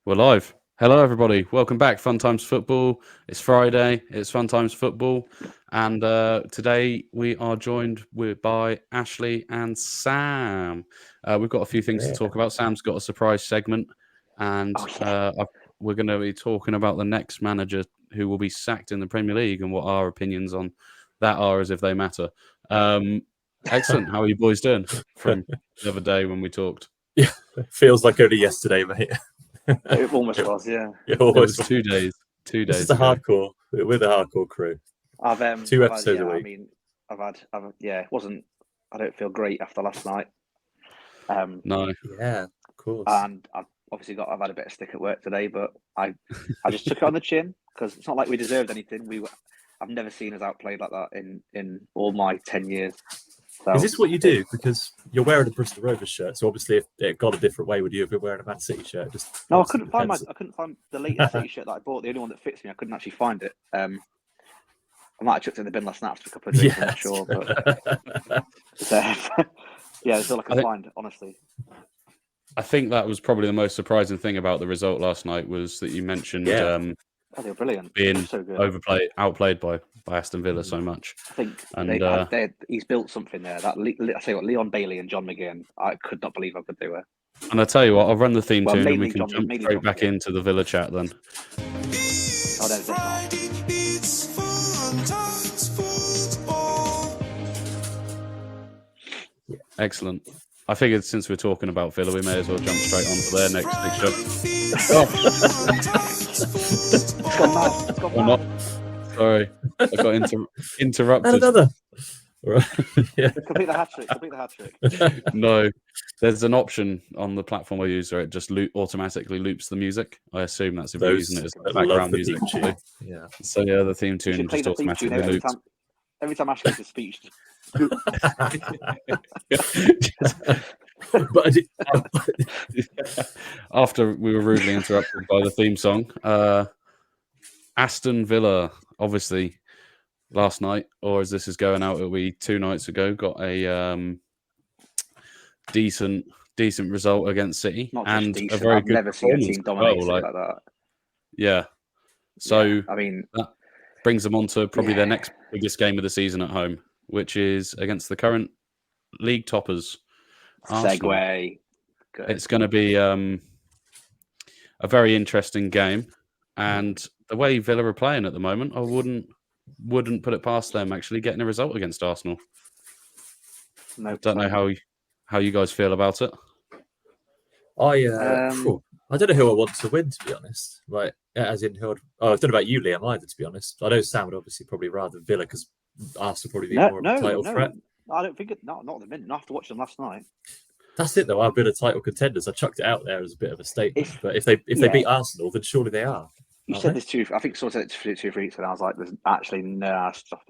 We're live. Hello, everybody. Welcome back. Fun Times Football. It's Friday. It's Fun Times Football. And today we are joined by Ashley and Sam. We've got a few things to talk about. Sam's got a surprise segment. And we're going to be talking about the next manager who will be sacked in the Premier League and what our opinions on that are, as if they matter. Excellent. How are you boys doing from the other day when we talked? Yeah, it feels like only yesterday, mate. It almost was, yeah. It was 2 days. 2 days. This is the hardcore. We're the hardcore crew. I've 2 episodes a week. I mean, it wasn't. I don't feel great after last night. No. Yeah, of course. And I've had a bit of stick at work today, but I just took it on the chin because it's not like we deserved anything. I've never seen us outplayed like that in all my 10 years. So, is this what you do? Because you're wearing a Bristol Rovers shirt, so obviously if it got a different way, would you have been wearing a Man City shirt? No, I couldn't find the latest City shirt that I bought. The only one that fits me, I couldn't actually find it. I might have chucked it in the bin last night after a couple of drinks. I'm not sure, but it's all I can find, honestly. I think that was probably the most surprising thing about the result last night was that you mentioned they were brilliant. Being so good. outplayed by Aston Villa so much. I think he's built something there. I tell you what, Leon Bailey and John McGinn, I could not believe I could do it. And I tell you what, I'll run the theme tune and we can jump straight back into the Villa chat then. Excellent. I figured since we're talking about Villa, we may as well jump straight on to their next fixture. It's gone mad. Sorry, I got interrupted. And another. Right. Yeah. Complete the hat trick. No, there's an option on the platform I use where it just automatically loops the music. I assume that's if you're using it as background music. Yeah. So yeah, the theme tune just automatically loops. Every time Ash gives a speech. After we were rudely interrupted by the theme song, Aston Villa, obviously, last night, or as this is going out, it'll be 2 nights ago, got a decent result against City, and a very good never seen a team dominate like that. Yeah, so I mean, that brings them on to probably their next biggest game of the season at home, which is against the current league toppers. Arsenal. Segue. Good. It's going to be a very interesting game, and the way Villa are playing at the moment, I wouldn't put it past them actually getting a result against Arsenal. No, don't know how you guys feel about it. I don't know who I want to win, to be honest. Like, as in who? I don't know about you, Liam, either. To be honest, I know Sam would obviously probably rather Villa because Arsenal probably be more of a title threat. I don't think not at the minute. Not after watching them last night. That's it, though. I've been a title contenders. I chucked it out there as a bit of a statement. But if they beat Arsenal, then surely they are. You said this too. I think someone said it 2 weeks, and I was like, "There's actually no stop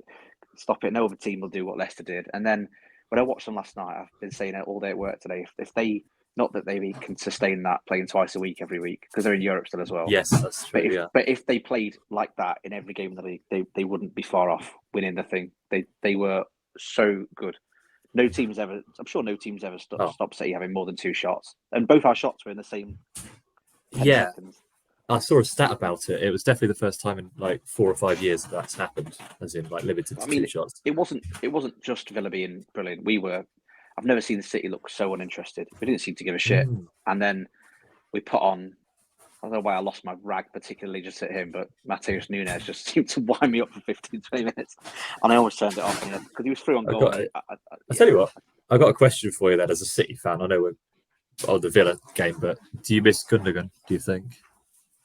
it. No other team will do what Leicester did." And then when I watched them last night, I've been saying it all day at work today. If they not that they can sustain that playing twice a week every week because they're in Europe still as well. Yes, that's true. But if they played like that in every game in the league, they wouldn't be far off winning the thing. They were so good. I'm sure no team's ever stopped City having more than 2 shots, and both our shots were in the same 10 seconds. I saw a stat about it. It was definitely the first time in like 4 or 5 years that's happened, as in like limited to 2 shots. It wasn't just Villa being brilliant. I've never seen the City look so uninterested. We didn't seem to give a shit. And then we put on, I don't know why I lost my rag particularly just at him, but Matheus Nunes just seemed to wind me up for 15, 20 minutes. And I almost turned it off because he was free on goal. I tell you what, I've got a question for you then as a City fan. I know we're on the Villa game, but do you miss Gundogan, do you think?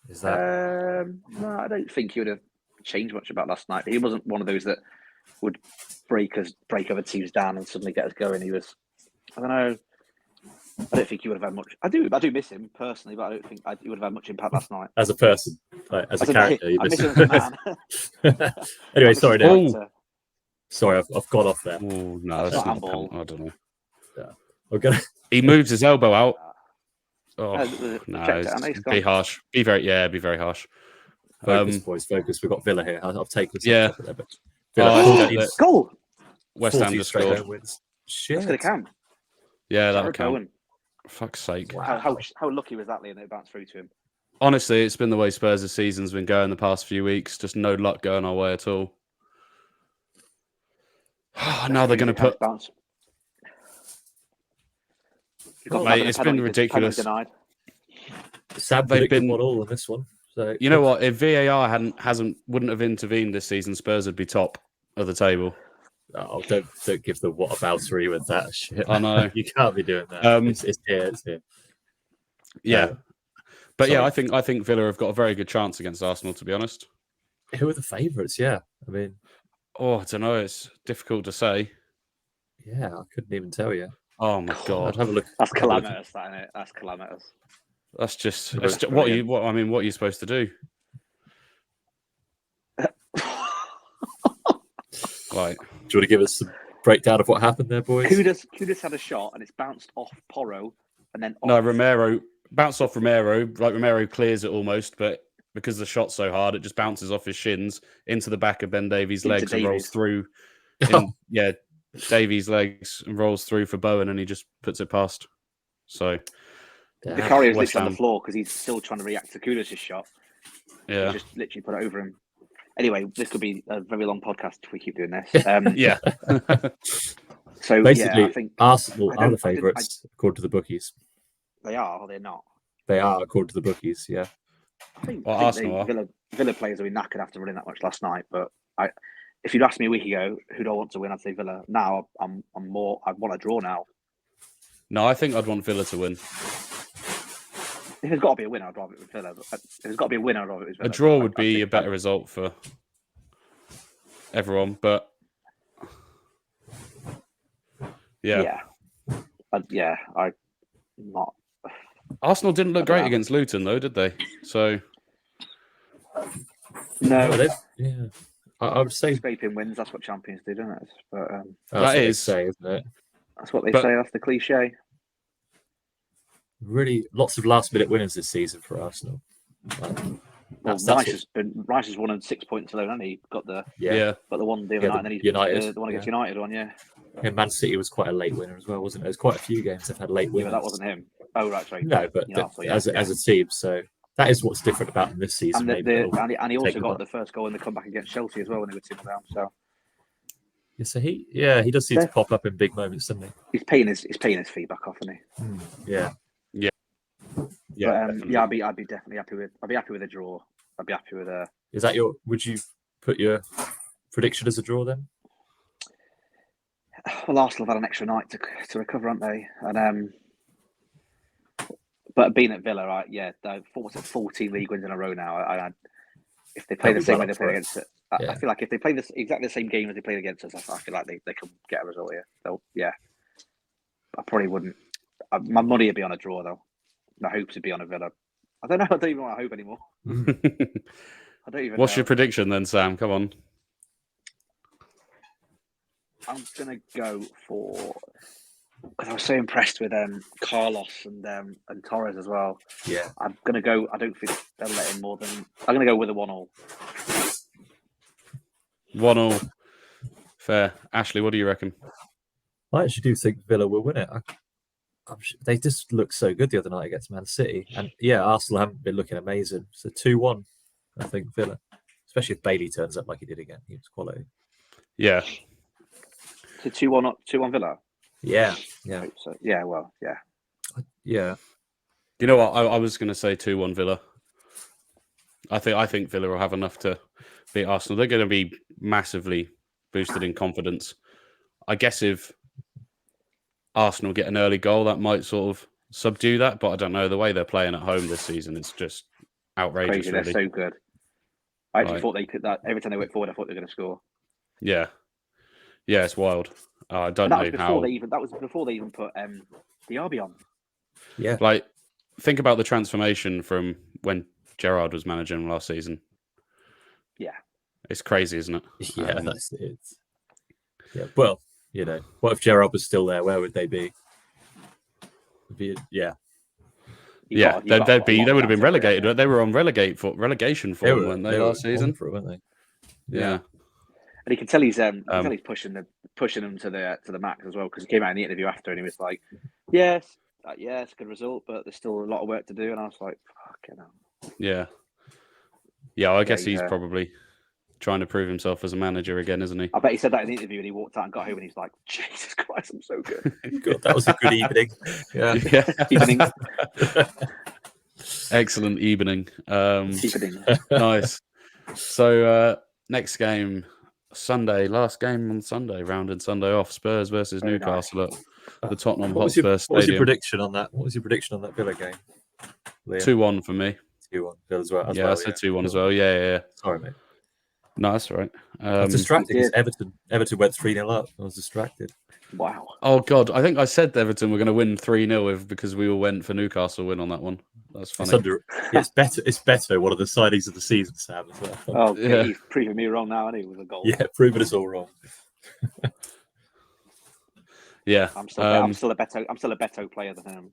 Is that... No, I don't think he would have changed much about last night. He wasn't one of those that would break other teams down and suddenly get us going. He was, I don't know. I don't think he would have had much. I do miss him personally, but I don't think he would have had much impact last night. As a person, like, as a character, I miss him as a man. Anyway, sorry, no. Sorry, I've gone off there. Oh no, that's not handball. I don't know. Yeah, he moves his elbow out. Oh no! Be harsh. Be very harsh. Focus, boys, focus. We've got Villa here. I've taken yeah. There, but goal. West Ham just scored. Shit. That's gonna count. Yeah, that'll count. Fuck's sake! How lucky was that, Liam? That it bounced through to him. Honestly, it's been the way Spurs' season's been going the past few weeks. Just no luck going our way at all. Now they're going to put. Mate, it's been ridiculous. Sam predicted 1-1 on this one. So you know what? If VAR wouldn't have intervened this season, Spurs would be top of the table. Oh, don't give the whataboutery with that shit. I know. You can't be doing that. It's here. Yeah. But sorry. Yeah, I think Villa have got a very good chance against Arsenal, to be honest. Who are the favourites? Yeah. I mean, I don't know. It's difficult to say. Yeah, I couldn't even tell you. Oh my God! I'd have a look. That's calamitous, isn't it? That's calamitous. That's just what are you supposed to do? Like, do you want to give us some breakdown of what happened there, boys? Kudus had a shot and it's bounced off Porro and then Romero bounced off Romero. Like Romero clears it almost, but because the shot's so hard, it just bounces off his shins into the back of Ben Davies' legs and rolls through. Davies' legs and rolls through for Bowen, and he just puts it past. So Vicario's literally on the floor because he's still trying to react to Kudus' shot. Yeah, he just literally put it over him. Anyway, this could be a very long podcast if we keep doing this. Yeah. So basically, I think Arsenal are the favourites according to the bookies. They are they not? They are according to the bookies. Yeah. I think Arsenal Villa players will be knackered after running that much last night. But if you'd asked me a week ago who do I want to win, I'd say Villa. Now I want a draw now. No, I think I'd want Villa to win. If there's got to be a winner, I'd rather it with Villa. If there's got to be a winner, I'd rather it with Villa. A draw would be a better result for everyone, but I'm not. Arsenal didn't look great against Luton, though, did they? So no, I would say scraping wins. That's what champions do, don't it? But that is, isn't it? That's what they say. That's the cliche. Really, lots of last-minute winners this season for Arsenal. Rice has won on 6 points alone, and he got the one the other night, and then the one against United one, And Man City was quite a late winner as well, wasn't it? There's quite a few games that had late winners. But that wasn't him. Oh, right, sorry. No, but as a team, so that is what's different about them this season. And he also got the first goal in the comeback against Chelsea as well when they were 2-0 down. So yeah, so he does seem to pop up in big moments, doesn't he? He's paying his feedback off, isn't he? Yeah. But, I'd be definitely happy with. I'd be happy with a draw. I'd be happy with a. Is that your? Would you put your prediction as a draw then? Well, Arsenal have had an extra night to recover, haven't they? And but being at Villa, right? Yeah, 14 league wins in a row now. If they play the same way they play against it, I feel like if they play exactly the same game as they played against us, I feel like they can get a result here. I probably wouldn't. My money would be on a draw though. My hopes would be on a Villa. I don't know. I don't even want to hope anymore. I don't even. What's your prediction then, Sam? Come on. I'm gonna go for because I was so impressed with Carlos and Torres as well. Yeah, I'm gonna go. I don't think they'll let in more than. I'm gonna go with a 1-1. 1-1. Fair. Ashley, what do you reckon? I actually do think Villa will win it. They just looked so good the other night against Man City, and Arsenal haven't been looking amazing. So 2-1, I think Villa, especially if Bailey turns up like he did again. He was quality. Yeah. So 2-1 Villa. Yeah. So, yeah. Yeah. You know what? I was going to say 2-1 Villa. I think Villa will have enough to beat Arsenal. They're going to be massively boosted in confidence. I guess if Arsenal get an early goal, that might sort of subdue that, but I don't know. The way they're playing at home this season, it's just outrageous. Crazy. They're so good. I actually thought they could. That every time they went forward, I thought they were going to score. Yeah, it's wild. I don't know how. That was before they even put Diaby on. Yeah, like think about the transformation from when Gerrard was managing last season. Yeah, it's crazy, isn't it? Yeah, that's it. Yeah, well. What if Gerrard was still there? Where would they be? They would have been relegated. They were on relegation form, weren't they, last season? Weren't they? Yeah. And you can tell he's pushing them to the max as well, because he came out in the interview after and he was like, "Yes, it's a good result, but there's still a lot of work to do." And I was like, "Fucking hell." Yeah. Yeah, I guess Yeah, he's probably trying to prove himself as a manager again, isn't he? I bet he said that in the interview and he walked out and got home and he's like, Jesus Christ, I'm so good. God, that was a good evening. Yeah. Evening. Excellent evening. Evening. Nice. So next game, Sunday, last game on Sunday, rounded Sunday off, Spurs versus Very Newcastle at the Tottenham What was Hotspur your Stadium. prediction on that? What was your prediction on that Villa game? 2-1 for me. 2-1 Villa as well. I said 2-1 as well. Yeah. Sorry, mate. No, that's all right. I was distracted because Everton went 3-0 up. I was distracted. Wow. Oh, God. I think I said Everton were going to win 3-0 because we all went for Newcastle win on that one. That's funny. It's better. One of the signings of the season, Sam, as well. Oh, yeah. He's proving me wrong now, hasn't he, with a goal? Yeah, proving us all wrong. Yeah. I'm still a Beto player than him.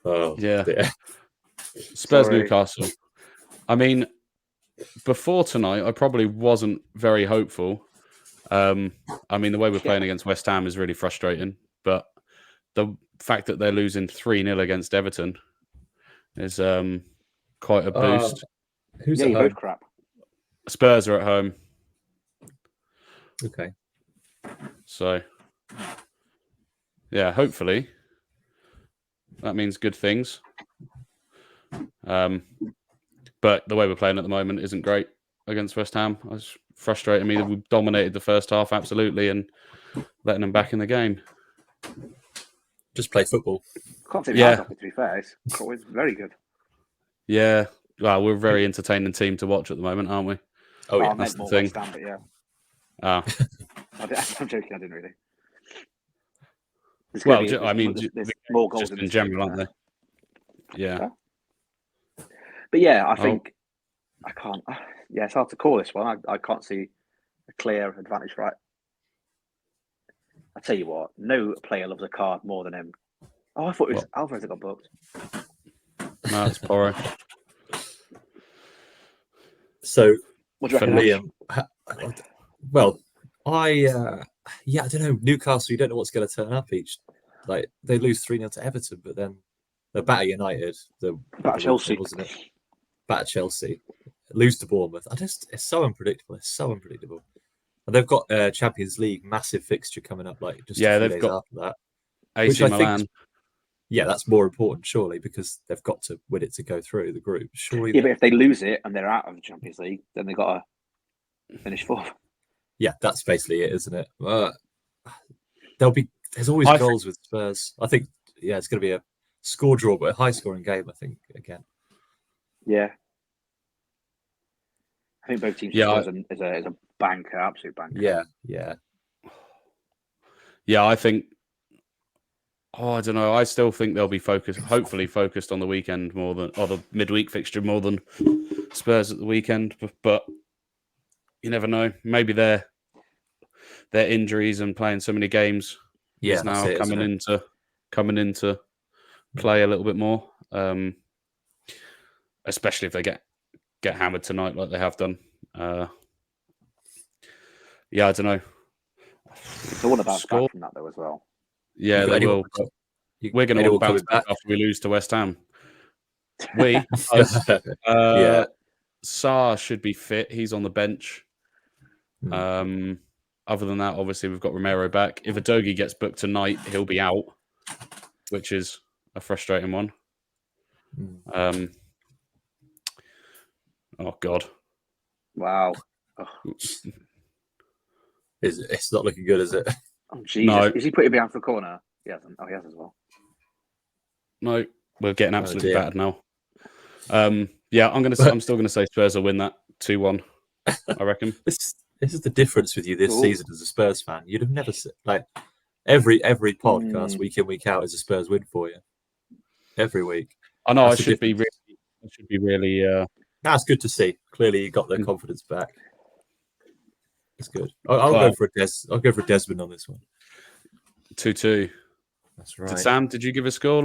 Oh, yeah. Dear. Spurs Newcastle. I mean, before tonight, I probably wasn't very hopeful. I mean, the way we're playing against West Ham is really frustrating, but the fact that they're losing 3-0 against Everton is quite a boost. Who's at home? Crap. Spurs are at home. Okay. So, yeah, hopefully that means good things. But the way we're playing at the moment isn't great against West Ham. It's frustrating me that we dominated the first half absolutely and letting them back in the game. Just play football. Can't take my eyes off it, to be fair. It's very good. Yeah. Well, we're a very entertaining team to watch at the moment, aren't we? Oh, yeah. That's the thing. Stand, but yeah. Oh. I'm joking. I didn't really. Well, I mean, there's more goals in general, aren't they? Yeah. But yeah, I think I can't. Yeah, it's hard to call this one. I can't see a clear advantage, right? I tell you what, no player loves a card more than him. Oh, I thought it was Alvarez that got booked. No, it's Porro. So, what do you reckon, Liam? I don't know. Newcastle, you don't know what's going to turn up each. Like they lose 3-0 to Everton, but then they're batter United. Batter Chelsea, wasn't it? Batter Chelsea. Lose to Bournemouth. It's so unpredictable. It's so unpredictable. And they've got Champions League massive fixture coming up. Like just a few days after that. AC Milan. That's more important, surely, because they've got to win it to go through the group. Surely. Yeah, but if they lose it and they're out of the Champions League, then they've got to finish fourth. Yeah, that's basically it, isn't it? There's always goals with Spurs. I think, it's going to be a score draw, but a high-scoring game, I think, again. Yeah. I think both teams is a banker, absolute banker. Yeah. Yeah, I think... I don't know. I still think they'll be hopefully focused on the weekend more than... or the midweek fixture more than Spurs at the weekend. But you never know. Maybe their injuries and playing so many games is now coming into play a little bit more. Especially if they get hammered tonight like they have done. I don't know. They want to bounce back from that though as well. Yeah, they will. We're going to bounce back after we lose to West Ham. Sarr should be fit. He's on the bench. Other than that, obviously, we've got Romero back. If Udogie gets booked tonight, he'll be out, which is a frustrating one. Oh, God. Wow. Oh. It's not looking good, is it? Oh, Jesus. No. Is he putting behind for a corner? He hasn't. Oh, he has as well. No, we're getting absolutely battered now. I'm still going to say Spurs will win that 2-1, I reckon. This is the difference with you this season as a Spurs fan. You'd have never said, like, every podcast week in, week out is a Spurs win for you. Every week. I know. I should be really. That's good to see. Clearly, you got their confidence back. It's good. I'll go for Desmond on this one. 2-2. That's right. Sam, did you give a score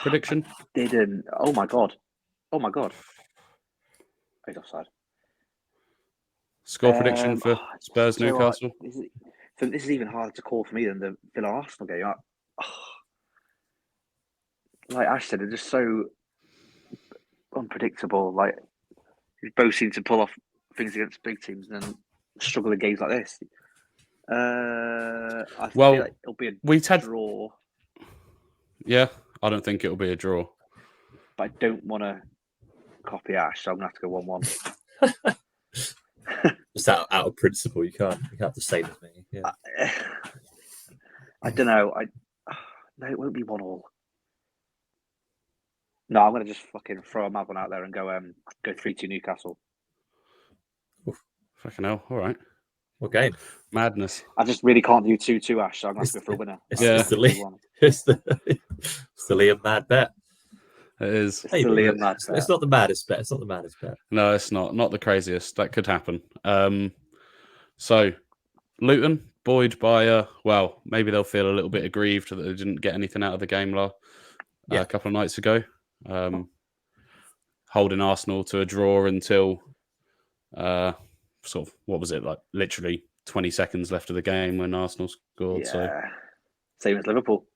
prediction? I didn't. Oh my god. He's offside. Score prediction for Spurs Newcastle. So this is even harder to call for me than the Villa Arsenal game. like Ash said, they're just so unpredictable. Like, you both seem to pull off things against big teams and then struggle in games like this. I feel like it'll be a draw. Yeah, I don't think it'll be a draw. But I don't want to copy Ash, so I'm going to have to go 1-1. Just out of principle, you can't have the same as me. Yeah. I don't know. No, it won't be 1-1. No, I'm going to just fucking throw a mad one out there and go 3-2 Newcastle. Fucking hell! All right. What game? Madness. I just really can't do 2-2 Ash, so I'm going to have to go for a winner. It's the Liam mad bet. It is. It's the Liam mad bet. It's not the maddest bet. It's not the maddest bet. No, it's not. Not the craziest. That could happen. So, Luton, buoyed by, well, maybe they'll feel a little bit aggrieved that they didn't get anything out of the game a couple of nights ago. Holding Arsenal to a draw until sort of, what was it, like literally 20 seconds left of the game when Arsenal scored. Yeah. So same as Liverpool.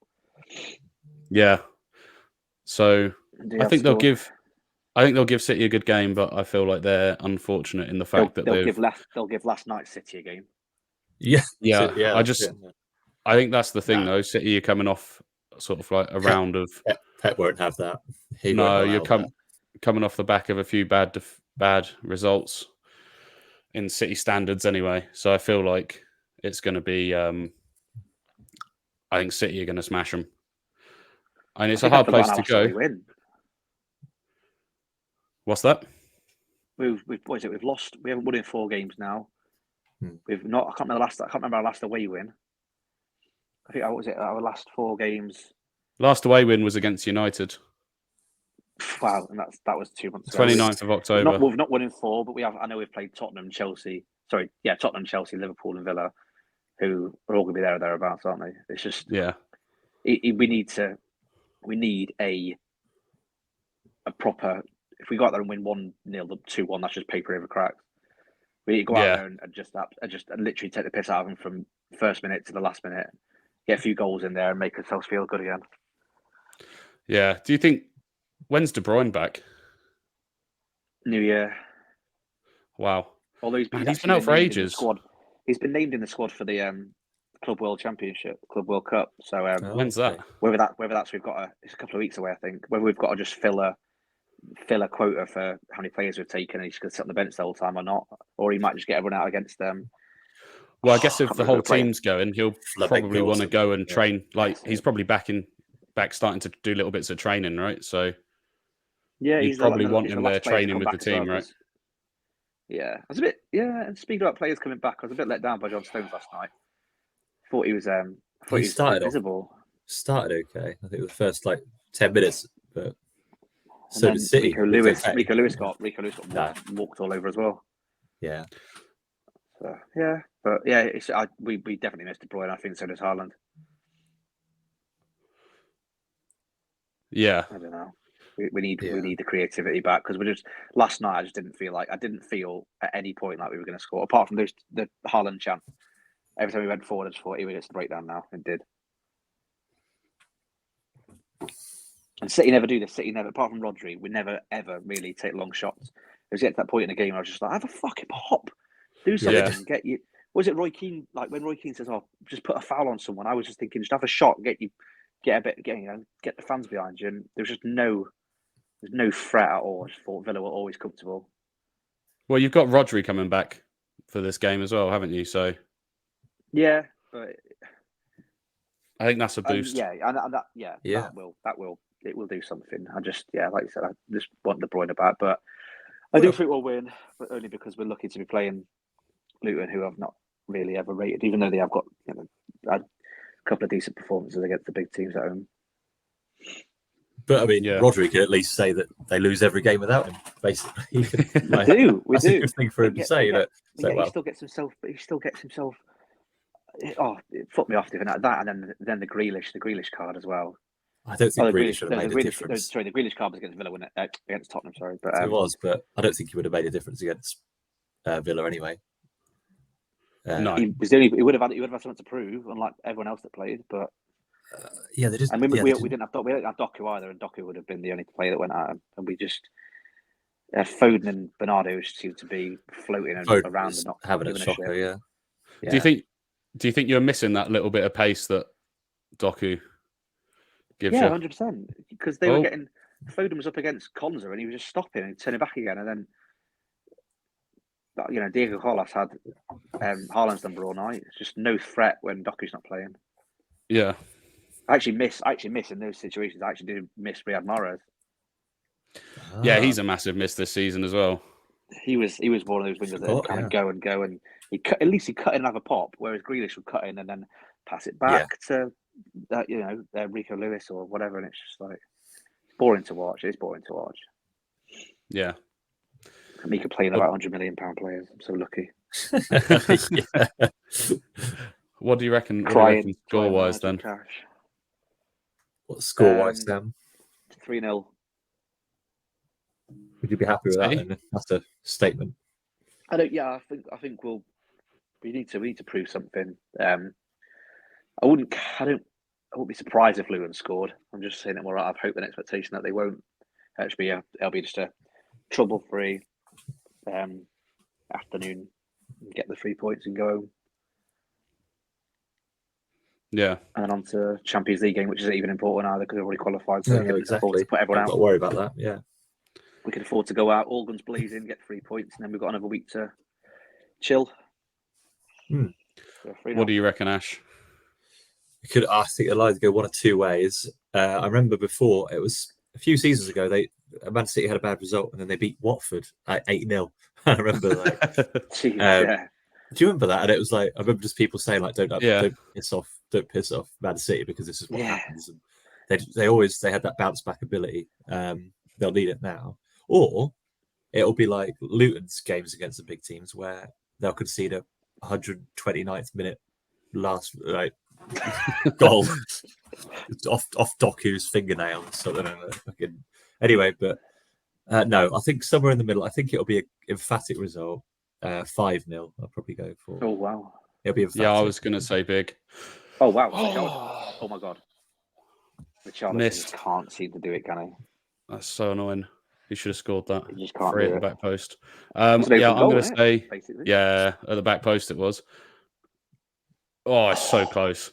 Yeah. So I think they'll give City a good game, but I feel like they're unfortunate in the fact that they'll give last night's City a game. Yeah. I think that's the thing though. City are coming off sort of like a round of Pep won't have that. You're coming off the back of a few bad results in City standards anyway. So I feel like it's going to be. I think City are going to smash them, and it's a hard place to go. What's that? We've lost. We haven't won in 4 games now. We've not. I can't remember our last away win. I think our last 4 games. Last away win was against United. Wow, and that was 2 months ago. 29th of October. We've not won in 4, but we have. I know we've played Tottenham, Chelsea, Liverpool, and Villa, who are all going to be there or thereabouts, aren't they? It's just we need a proper. If we go out there and win 1-0, 2-1, that's just paper over cracks. We need to go out there and just literally take the piss out of them from first minute to the last minute, get a few goals in there, and make ourselves feel good again. Yeah. Do you think when's De Bruyne back? New Year. Wow. Although he's been out for ages. He's been named in the squad for the Club World Championship, Club World Cup. So when's that? Whether that's it's a couple of weeks away, I think. Whether we've got to just fill a quota for how many players we've taken and he's going to sit on the bench the whole time or not, or he might just get everyone out against them. Well, I guess if the whole team's going, he'll probably want to go and train. Like he's probably back starting to do little bits of training, right? So he's probably want him there training with the team, right? Yeah, I was a bit. Yeah, and speaking about players coming back, I was a bit let down by John Stones last night. Thought he was. He started visible. Started okay. I think the first 10 minutes, but so did City. Rico Lewis got walked all over as well. Yeah. So, yeah, but yeah, we definitely missed De Bruyne. I think so does Haaland. Yeah, I don't know. We need the creativity back because last night I didn't feel at any point like we were going to score apart from the Haaland chant. Every time we went forward, I just thought he gets the breakdown now, and did. And City never do this. City never, apart from Rodri, we never ever really take long shots. It was at that point in the game where I was just like, have a fucking pop, do something, get you. Was it Roy Keane? Like when Roy Keane says, "Oh, just put a foul on someone," I was just thinking, just have a shot, get the fans behind you. And there's no threat at all. I just thought Villa were always comfortable. Well, you've got Rodri coming back for this game as well, haven't you? So yeah, but I think that's a boost. It will do something. I just, like you said, I just want De Bruyne back. But I do think we'll win, but only because we're lucky to be playing Luton, who I've not really ever rated, even though they have got a couple of decent performances against the big teams at home. But I mean, Rodri can at least say that they lose every game without him. Basically, we do. That's a good thing for him to say. He still gets himself. Oh, it fucked me off doing that, and then the Grealish card as well. I don't think Grealish should have made a difference. The Grealish card was against Villa, wasn't it? Against Tottenham, sorry. But it was, but I don't think he would have made a difference against Villa anyway. No, he would have had something to prove, unlike everyone else that played. But Yeah, they just. And we didn't have Doku either, and Doku would have been the only player that went at him. And we just Foden and Bernardo seemed to be floating around and not having a shocker. Yeah. Do you think you're missing that little bit of pace that Doku gives you? 100%. Because they were getting Foden was up against Konza and he was just stopping and turning back again, and then Diego Carlos had Haaland's number all night. It's just no threat when Doku's not playing. Yeah. I actually miss in those situations. I actually do miss Riyad Mahrez. Yeah, he's a massive miss this season as well. He was one of those wingers that kind of go, and he cut in and have a pop, whereas Grealish would cut in and then pass it back to Rico Lewis or whatever, and it's just like boring to watch. It's boring to watch. Yeah. Me complain about £100 million players. I'm so lucky. What do you reckon? Score wise then? What score wise, Sam? 3-0. Would you be happy with that? Then? That's a statement. I think we need to prove something. I wouldn't be surprised if Luton scored. I'm just saying that we're out of hope and expectation that they won't. It'll be just a trouble-free afternoon, get the 3 points and go home. Yeah, and on to Champions League game, which isn't even important either because we've already qualified. So we can afford to put everyone out. Not worry about that. Yeah, we can afford to go out all guns blazing, get 3 points, and then we've got another week to chill. So what do you reckon, Ash? I think they're likely to go one of two ways. I remember before, it was a few seasons ago, Man City had a bad result and then they beat Watford at 8-0. I remember yeah. Do you remember that? And it was like, I remember just people saying like, don't piss off Man City because this is what happens. And they had that bounce back ability. They'll need it now. Or it'll be like Luton's games against the big teams where they'll concede a 129th minute last goal off Doku's fingernails. Anyway, but no, I think somewhere in the middle. I think it'll be an emphatic result. 5-0. I'll probably go for. Oh wow! It'll be emphatic. Yeah, I was going to say big. Oh wow! Oh my god! Richarlison missed. Just can't seem to do it, can he? That's so annoying. He should have scored that. He just can't free do at it. the back post. I'm going to say, basically. Yeah, at the back post it was. Oh, it's so close.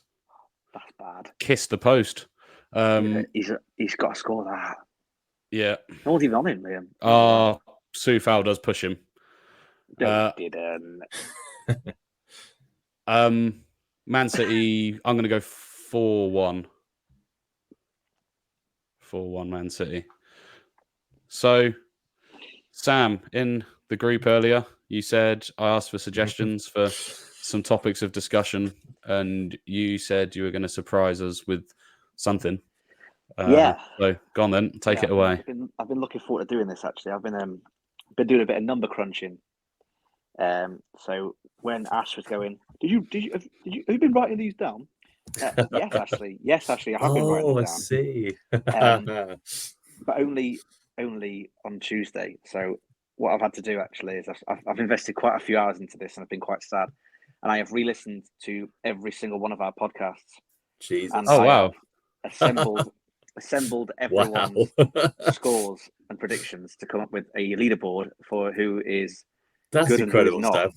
That's bad. Kissed the post. He's got to score that. Yeah. No one's even on him, Liam. Soufal does push him. Didn't. Man City, I'm going to go 4-1. 4-1 Man City. So, Sam, in the group earlier, you said I asked for suggestions for some topics of discussion, and you said you were going to surprise us with something. So, go on then, take it away. I've been looking forward to doing this. Actually, I've been doing a bit of number crunching. So when Ash was going, have you been writing these down? Yes, Ashley. Yes, Ashley. I have been writing them down. I see. But only on Tuesday. So what I've had to do actually is I've invested quite a few hours into this, and I've been quite sad. And I have re-listened to every single one of our podcasts. Jesus! And wow! Assembled everyone's scores and predictions to come up with a leaderboard for who is. That's good incredible and who is not. stuff.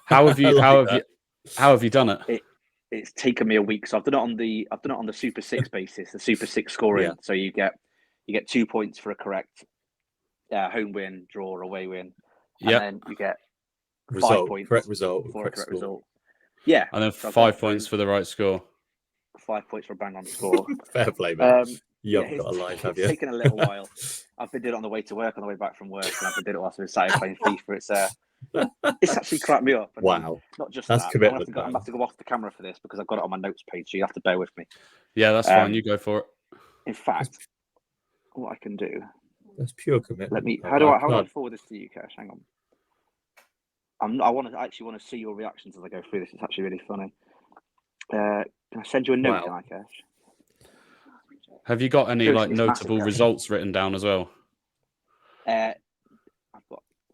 How have you done it? It's taken me a week, so I've done it on the Super 6 basis, the Super 6 scoring. Yeah. So you get 2 points for a correct home win, draw, or away win, and then you get 5 points correct result for a correct result. Yeah, and then 5 points for the right score. 5 points for a bang on score. Fair play, man. You haven't got a life, have you? It's taken a little while. I've been doing it on the way to work, on the way back from work, and I've been doing it whilst I've been sat playing FIFA. It's actually cracked me up. Wow. Not just that's that. Commitment. I'm going to have to go off the camera for this because I've got it on my notes page, so you have to bear with me. Yeah, that's fine. You go for it. In fact, what I can do. That's pure commitment. Let me. How do I forward this to you, Cash? Hang on. I actually want to see your reactions as I go through this. It's actually really funny. Can I send you a note, can I, Cash? Have you got any notable results written down as well? I've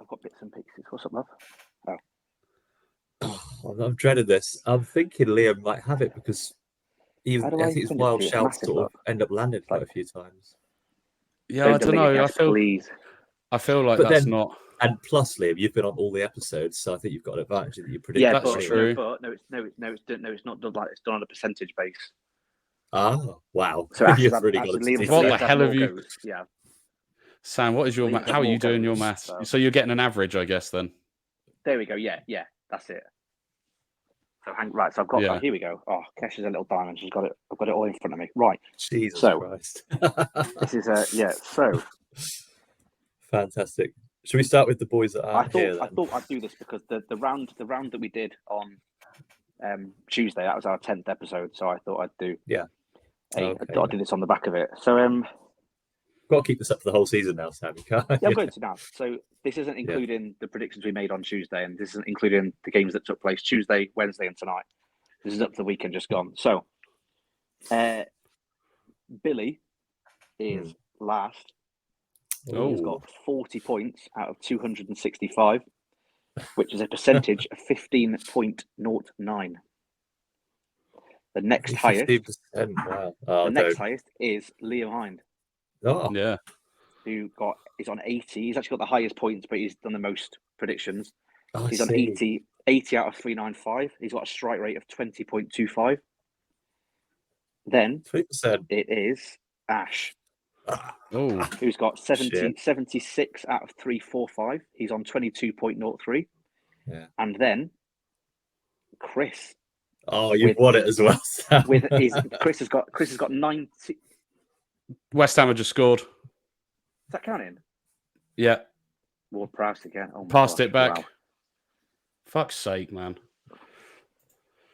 got bits and pieces. What's up, love? Oh, I'm dreading this. I'm thinking Liam might have it because I think his wild shouts sort of end up landing quite a few times. Yeah, I don't know. I feel like but that's then, not. And plus, Liam, you've been on all the episodes, so I think you've got an advantage that you predict. Yeah, that's true. It's not done like it's done on a percentage base. Oh, wow! So you've really got to what the hell have you? Yeah, Sam, what is your how are you doing your maths? So you're getting an average, I guess. Then there we go. Yeah, that's it. So so I've got that. Here we go. Oh, Kesh is a little diamond. She's got it. I've got it all in front of me. Right. Jesus Christ. This is So fantastic. Should we start with the boys that are here? I thought I'd do this because the round that we did on Tuesday, that was our 10th episode. So I thought I'd do. Yeah. I'll do this on the back of it. So got to keep this up for the whole season now, Sam. Yeah, I'm going to now. So this isn't including the predictions we made on Tuesday, and this isn't including the games that took place Tuesday, Wednesday, and tonight. This is up to the weekend just gone. So Billy is last. He's got 40 points out of 265, which is a percentage of 15.09. The next highest, wow. The next highest is Liam Hind. Oh, yeah. He's on 80. He's actually got the highest points, but he's done the most predictions. He's on 80 out of 395. He's got a strike rate of 20.25. Then 3%. It is Ash. Who's got 76 out of 345. He's on 22.03. Yeah. And then Chris. Oh, you've won it as well. Chris has got 90. West Ham have just scored. Is that counting? Yeah. Ward-Prowse again. Oh, passed it back. Wow. Fuck's sake, man.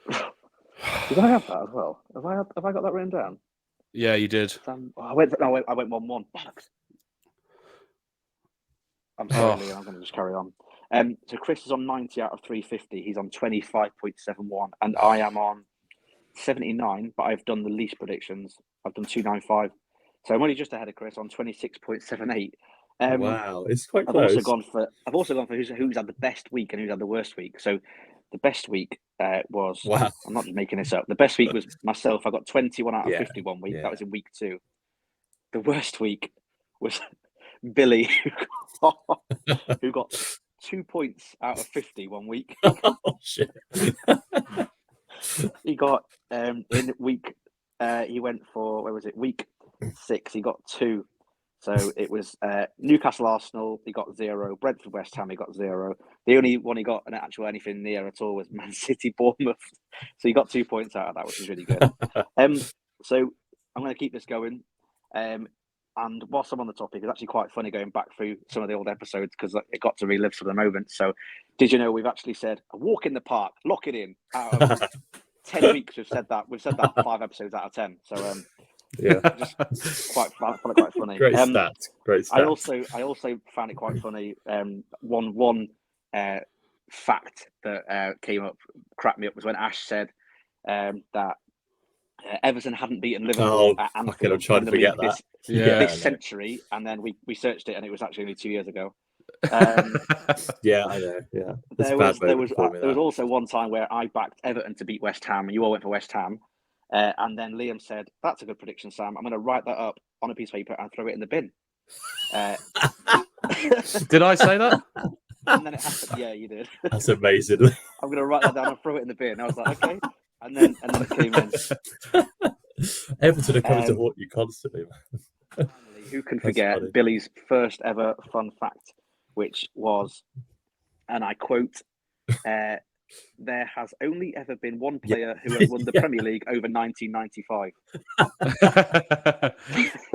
Did I have that as well? Have I got that written down? Yeah, you did. I went 1-1. Fuck. I'm sorry, Liam. I'm going to just carry on. So Chris is on 90 out of 350. He's on 25.71, and I am on 79. But I've done the least predictions. I've done 295. So I'm only just ahead of Chris on 26.78. Wow, it's quite close. I've also gone for who's had the best week and who's had the worst week. So the best week was. Wow. I'm not just making this up. The best week was myself. I got 21 out of 51 week. Yeah. That was in week 2. The worst week was Billy, who got 2 points out of 50 one week. Oh shit! He got in week. He went for week 6. He got 2. So it was Newcastle Arsenal. He got 0. Brentford West Ham. He got 0. The only one he got anything near at all was Man City Bournemouth. So he got 2 points out of that, which is really good. So I'm going to keep this going. And whilst I'm on the topic, it's actually quite funny going back through some of the old episodes because it got to relive some of the moments. So did you know we've actually said a walk in the park, lock it in. Out of 10 weeks, we've said that 5 episodes out of 10. So yeah, just quite funny. Great stat. I also found it quite funny. One fact that came up, cracked me up, was when Ash said that Everton hadn't beaten Liverpool at Anfield. I'm trying to forget that. This century, and then we searched it, and it was actually only 2 years ago. Yeah, I know. Yeah, there was also one time where I backed Everton to beat West Ham, and you all went for West Ham. And then Liam said, "That's a good prediction, Sam. I'm going to write that up on a piece of paper and throw it in the bin." Did I say that? And then it happened. Yeah, you did. That's amazing. I'm going to write that down and throw it in the bin. I was like, okay. And then it came in. Everton are coming to haunt you constantly. Who can forget Billy's first ever fun fact, which was, and I quote, there has only ever been one player who has won the Premier League over 1995.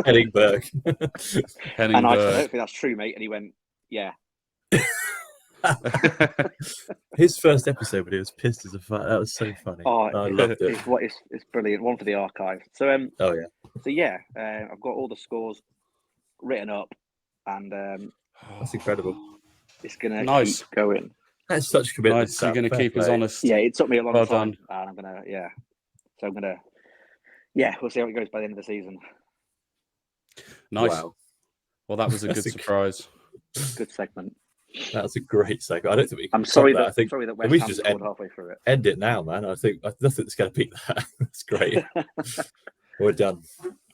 Henningberg. And I said, hopefully that's true, mate. And he went, yeah. His first episode when he was pissed as a fuck. That was so funny. Oh, I loved it. It's brilliant. One for the archive. So I've got all the scores written up, and that's incredible. It's gonna keep going. That's such commitment. Nice. You're going to keep us honest. Yeah, it took me a long time. Done. And I'm going to, So I'm going to, we'll see how it goes by the end of the season. Nice. Wow. Well, that was a good surprise. Good segment. That was a great segment. I don't think we can. I'm sorry that. I think sorry that West we Ham should just scored halfway through it. End it now, man. I think nothing's going to beat that. That's great. We're done.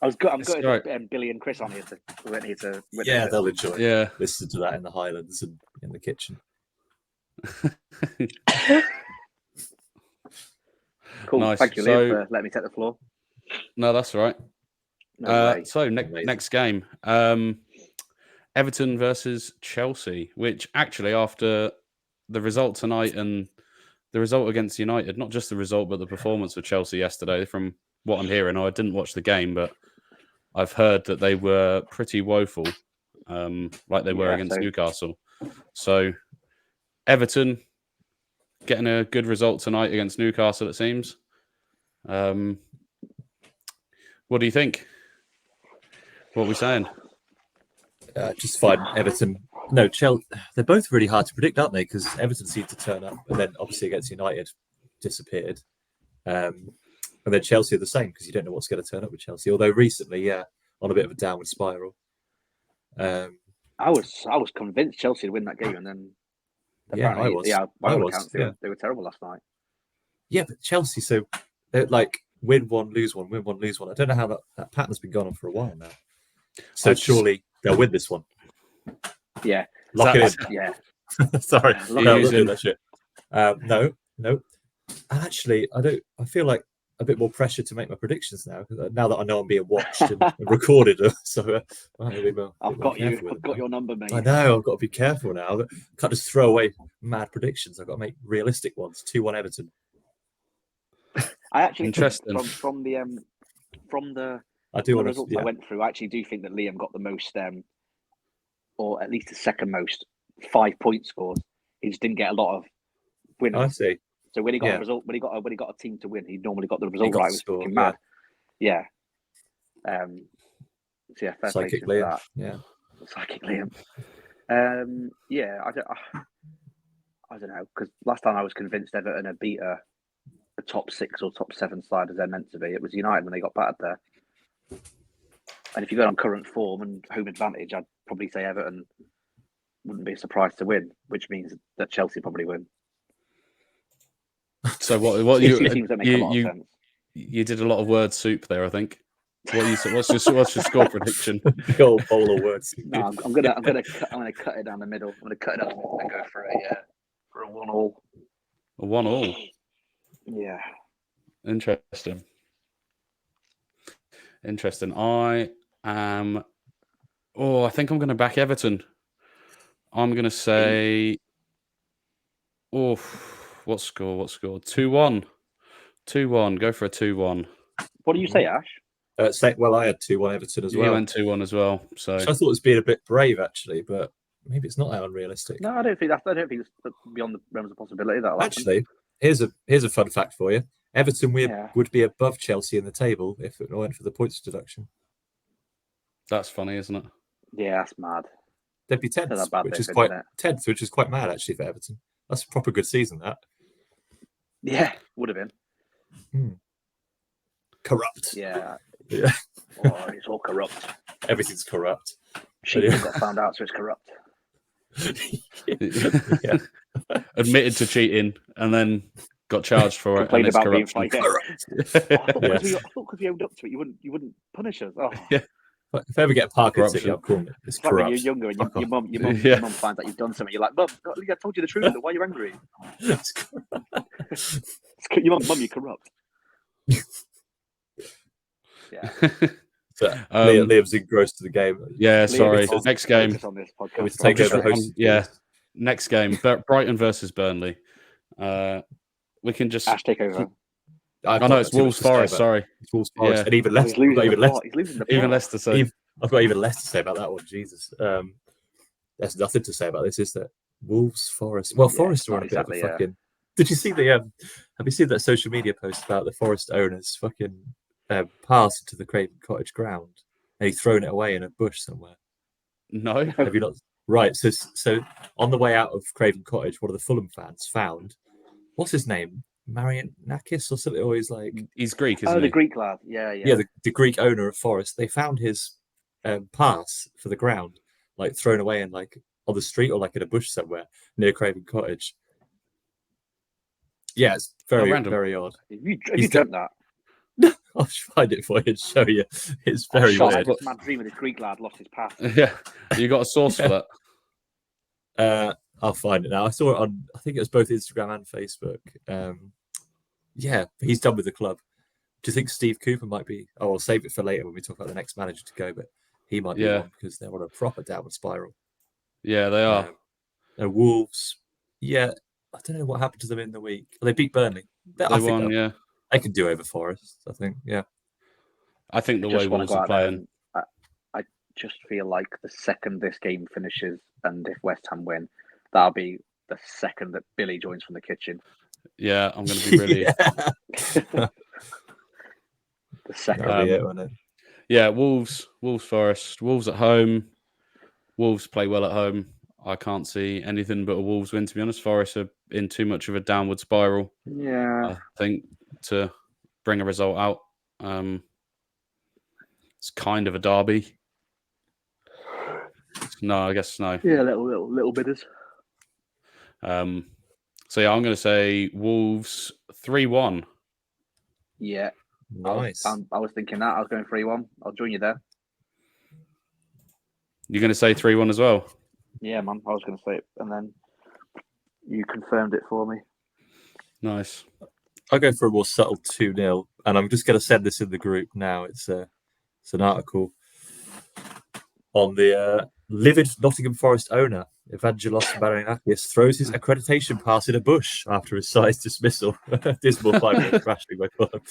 I'm good. Right. Billy and Chris on here to yeah, they'll enjoy. Yeah, listen to that in the Highlands and in the kitchen. Cool. Nice. Thank you, Liam, for letting me take the floor. No, that's all right. So next game, Everton versus Chelsea, which actually after the result tonight and the result against United, not just the result but the performance of Chelsea yesterday, from what I'm hearing, I didn't watch the game, but I've heard that they were pretty woeful, like they were against Newcastle. So Everton getting a good result tonight against Newcastle, it seems. What do you think? What are we saying? Just fine. Everton. No, Chelsea. They're both really hard to predict, aren't they? Because Everton seemed to turn up, and then obviously against United, disappeared. And then Chelsea are the same because you don't know what's going to turn up with Chelsea. Although recently, on a bit of a downward spiral. I was convinced Chelsea would win that game, and then I was. They were terrible last night. Yeah, but Chelsea, so they're like win one, lose one, win one, lose one. I don't know how that pattern's been going on for a while now. So surely they'll win this one. Yeah, lock it in. Yeah. Sorry, look at that shit. No. And actually, I feel like a bit more pressure to make my predictions now that I know I'm being watched and recorded. So I've got your number, mate. I know I've got to be careful now. I can't just throw away mad predictions. I've got to make realistic ones. 2-1 Everton. I actually from the results I went through. I actually do think that Liam got the most, or at least the second most 5-point scores. He just didn't get a lot of winners. I see. So when he got a result, when he got a team to win, he normally got the result right. It was fucking mad. Yeah. So yeah, fair play to that. Yeah. Psychic Liam. I don't know, because last time I was convinced Everton had beat a top 6 or top 7 side as they're meant to be. It was United when they got battered there. And if you go on current form and home advantage, I'd probably say Everton wouldn't be surprised to win, which means that Chelsea probably win. So what you did a lot of word soup there, I think. What's your score prediction? Big old bowl of words. No, I'm gonna cut it down the middle. I'm gonna cut it down the middle and go for a 1-1. A 1-1. Yeah. Interesting. I think I'm going to back Everton. I'm going to say, what score? 2-1. 2-1. Go for a 2-1. What do you say, Ash? I had 2-1 Everton as well. You went 2-1 as well. So I thought it was being a bit brave, actually, but maybe it's not that unrealistic. No, I don't think it's beyond the realms of possibility. Actually, here's a fun fact for you. Everton would be above Chelsea in the table if it went for the points deduction. That's funny, isn't it? Yeah, that's mad. They'd be 10th, which is quite mad actually for Everton. That's a proper good season, that. Yeah, would have been. Corrupt. Yeah. It's all corrupt. Everything's corrupt. She got found out, so it's corrupt. Yeah. Admitted to cheating and then got charged for it. And it's corruption. I thought because we owned up to it, you wouldn't punish us. Oh. Yeah. If I ever get a Parker City, I'll call it. It's corrupt. When you're younger and your mum finds out you've done something, you're like, Mum, I told you the truth. Why are you angry? Your mum, you're corrupt. Yeah. Liam's engrossed to the game. Yeah, sorry. Next game. On this podcast. Next game. Brighton versus Burnley. We can just Ash take over. No, it's Wolves Forest. Sorry, it's Wolves Forest, and even less. Even less to say. I've got even less to say about that one. Jesus, there's nothing to say about this. Is that Wolves Forest? Well, Forest are on a bit of a fucking. Did you see the? Have you seen that social media post about the Forest owners fucking pass into the Craven Cottage ground and he's thrown it away in a bush somewhere? No, have you not? Right. So on the way out of Craven Cottage, one of the Fulham fans found what's his name. Marianakis or something, or he's Greek, isn't he? The Greek lad, yeah. The Greek owner of Forest. They found his pass for the ground, thrown away in on the street or like in a bush somewhere near Craven Cottage. Yeah, it's very very odd. Have you dreamt that? I'll find it for you and show you. It's very weird. This mad dream of this Greek lad lost his path. Yeah, you got a source for that? I'll find it now. I saw it on, I think it was both Instagram and Facebook. Yeah, he's done with the club. Do you think Steve Cooper might be? Oh, I'll save it for later when we talk about the next manager to go. But he might be one because they're on a proper downward spiral. Yeah, they are. Wolves. Yeah, I don't know what happened to them in the week. They beat Burnley. They won. Yeah, they can do over Forest. I think. Yeah, I think the way Wolves are playing. I just feel like the second this game finishes, and if West Ham win, that'll be the second that Billy joins from the kitchen. Yeah, I'm going to be really. The second. Yeah, Wolves, Forest, Wolves at home. Wolves play well at home. I can't see anything but a Wolves win, to be honest. Forest are in too much of a downward spiral. Yeah. I think to bring a result out. It's kind of a derby. No, I guess no. Yeah, little bitters. So yeah, I'm going to say Wolves 3-1. Yeah. Nice. I was thinking that. I was going 3-1. I'll join you there. You're going to say 3-1 as well? Yeah, man. I was going to say it, and then you confirmed it for me. Nice. I'll go for a more subtle 2-0, and I'm just going to send this in the group now. It's an article on the livid Nottingham Forest owner, Evangelos Marinakis, throws his accreditation pass in a bush after his side's dismissal. Dismal 5-0 thrashing by Fulham.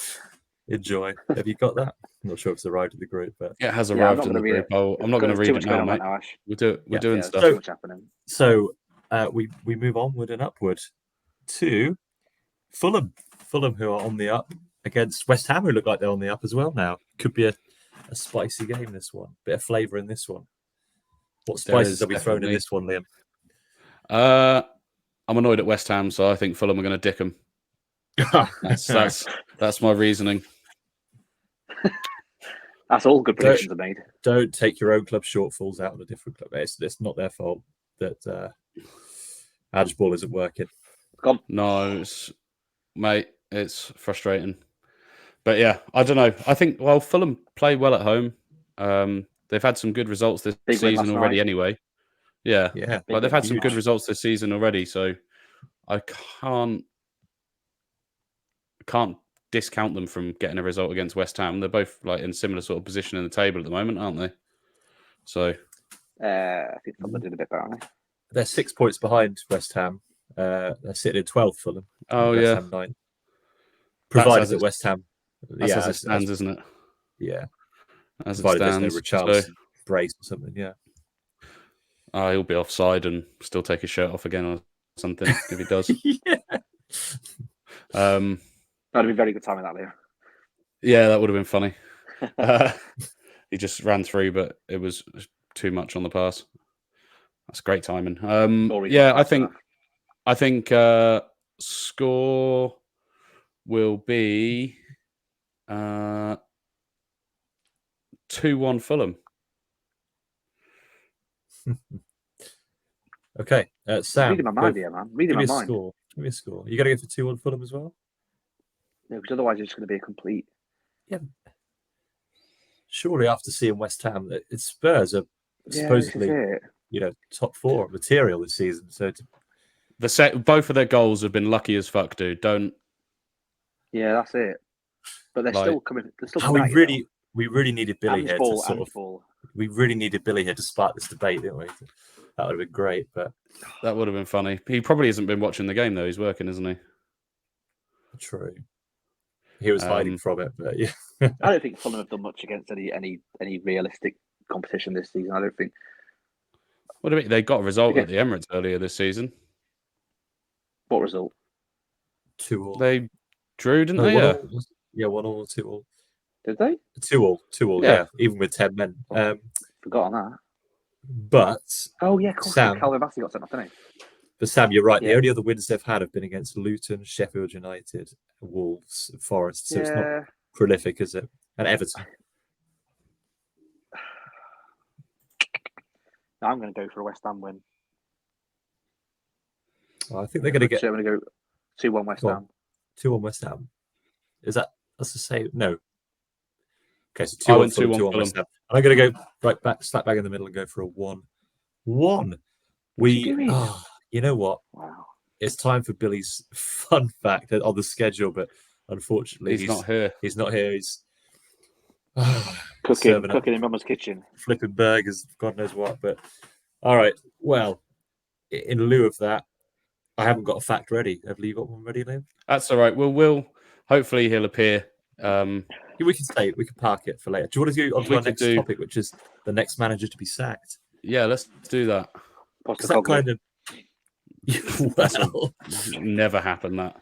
Enjoy. Have you got that? I'm not sure if it's arrived in the group, but it has arrived in the group. I'm not going to read it now, mate. We're doing stuff. Too much happening. So we move onward and upward to Fulham. Fulham, who are on the up against West Ham, who look like they're on the up as well now. Could be a spicy game, this one. Bit of flavour in this one. What spices are we throwing in this one, Liam? I'm annoyed at West Ham, so I think Fulham are going to dick them. That's my reasoning. That's all good predictions are made. Don't take your own club shortfalls out on a different club. It's not their fault that Adge ball isn't working. Gone. No, it's frustrating. But yeah, I don't know. I think Fulham play well at home. They've had some good results this season already. Anyway, yeah. Like they've had some good results this season already. So I can't discount them from getting a result against West Ham. They're both like in similar sort of position in the table at the moment, aren't they? So I think Fulham did a bit better. They're 6 points behind West Ham. They're sitting in 12th, Fulham. Oh West yeah. Ham 9. Provided that West Ham. That's as it stands, isn't it? Yeah. As it provided stands. There's no Richarlison brace or something. Yeah. He'll be offside and still take his shirt off again or something if he does. That'd be very good timing, that, Leo. Yeah, that would have been funny. He just ran through, but it was too much on the pass. That's great timing. Yeah, I think score will be 2-1 Fulham. Okay, Sam. Reading my mind here, man. Reading my mind. Give me a score. You got to go for 2-1 Fulham as well? No, because otherwise it's going to be a complete. Yeah. Surely after seeing West Ham, it's Spurs are supposedly, top 4 material this season. So both of their goals have been lucky as fuck, dude. Don't. Yeah, that's it. But they're still coming. They're still coming. We really needed Billy here we really needed Billy here to spark this debate, didn't we? That would have been great, but that would have been funny. He probably hasn't been watching the game though. He's working, isn't he? True. He was hiding from it, but yeah. I don't think Fulham have done much against any realistic competition this season. I don't think. What do you mean? They got a result at the Emirates earlier this season. What result? 2-2. They drew, didn't they? Yeah, 1-1 or 2-2. Did they? 2-2. Yeah, even with 10 men. Forgot on that. But Sam, Calvin Bassey got sent off, didn't he? But Sam, you're right. The only other wins they've had have been against Luton, Sheffield United, Wolves, Forest. So it's not prolific, is it? And Everton. I'm going to go for a West Ham win. I think they're going to get. I'm going to go 2-1 West Ham. 2-1 West Ham. That's the same? No. Okay, so 2-1 2-1 West Ham. And I'm going to go right back, slap bang in the middle, and go for a 1-1. You know what? Wow. It's time for Billy's fun fact on the schedule, but unfortunately, he's not here. He's not here. He's cooking in Mama's kitchen, flipping burgers, God knows what. But all right, well, in lieu of that, I haven't got a fact ready. Have you got one ready, Liam? That's all right. We'll hopefully he'll appear. We can park it for later. Do you want to go on to our next topic, which is the next manager to be sacked? Yeah, let's do that. Because that kind of never happened. That.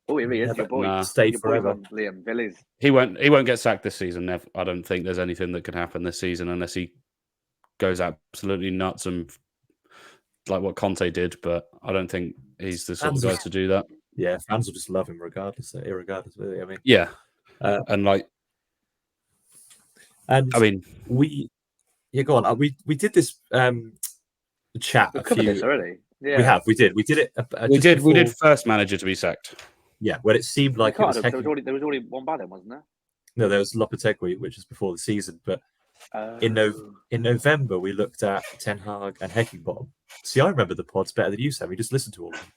Oh, it really is your boy. Nah. Stay forever. Liam Villiers. He won't get sacked this season. I don't think there's anything that can happen this season unless he goes absolutely nuts and like what Conte did. But I don't think he's the sort of guy to do that. Yeah, fans will just love him regardless. Really. I mean, yeah, go on. We did this chat. We've covered this already. Yeah, we have. We did. We did it. We did first manager to be sacked. Yeah, when it seemed like it was there was already one by then, wasn't there? No, there was Lopetegui, which was before the season. But in November, we looked at Ten Hag and Heckingbottom. See, I remember the pods better than you, Sam. We just listened to all of them.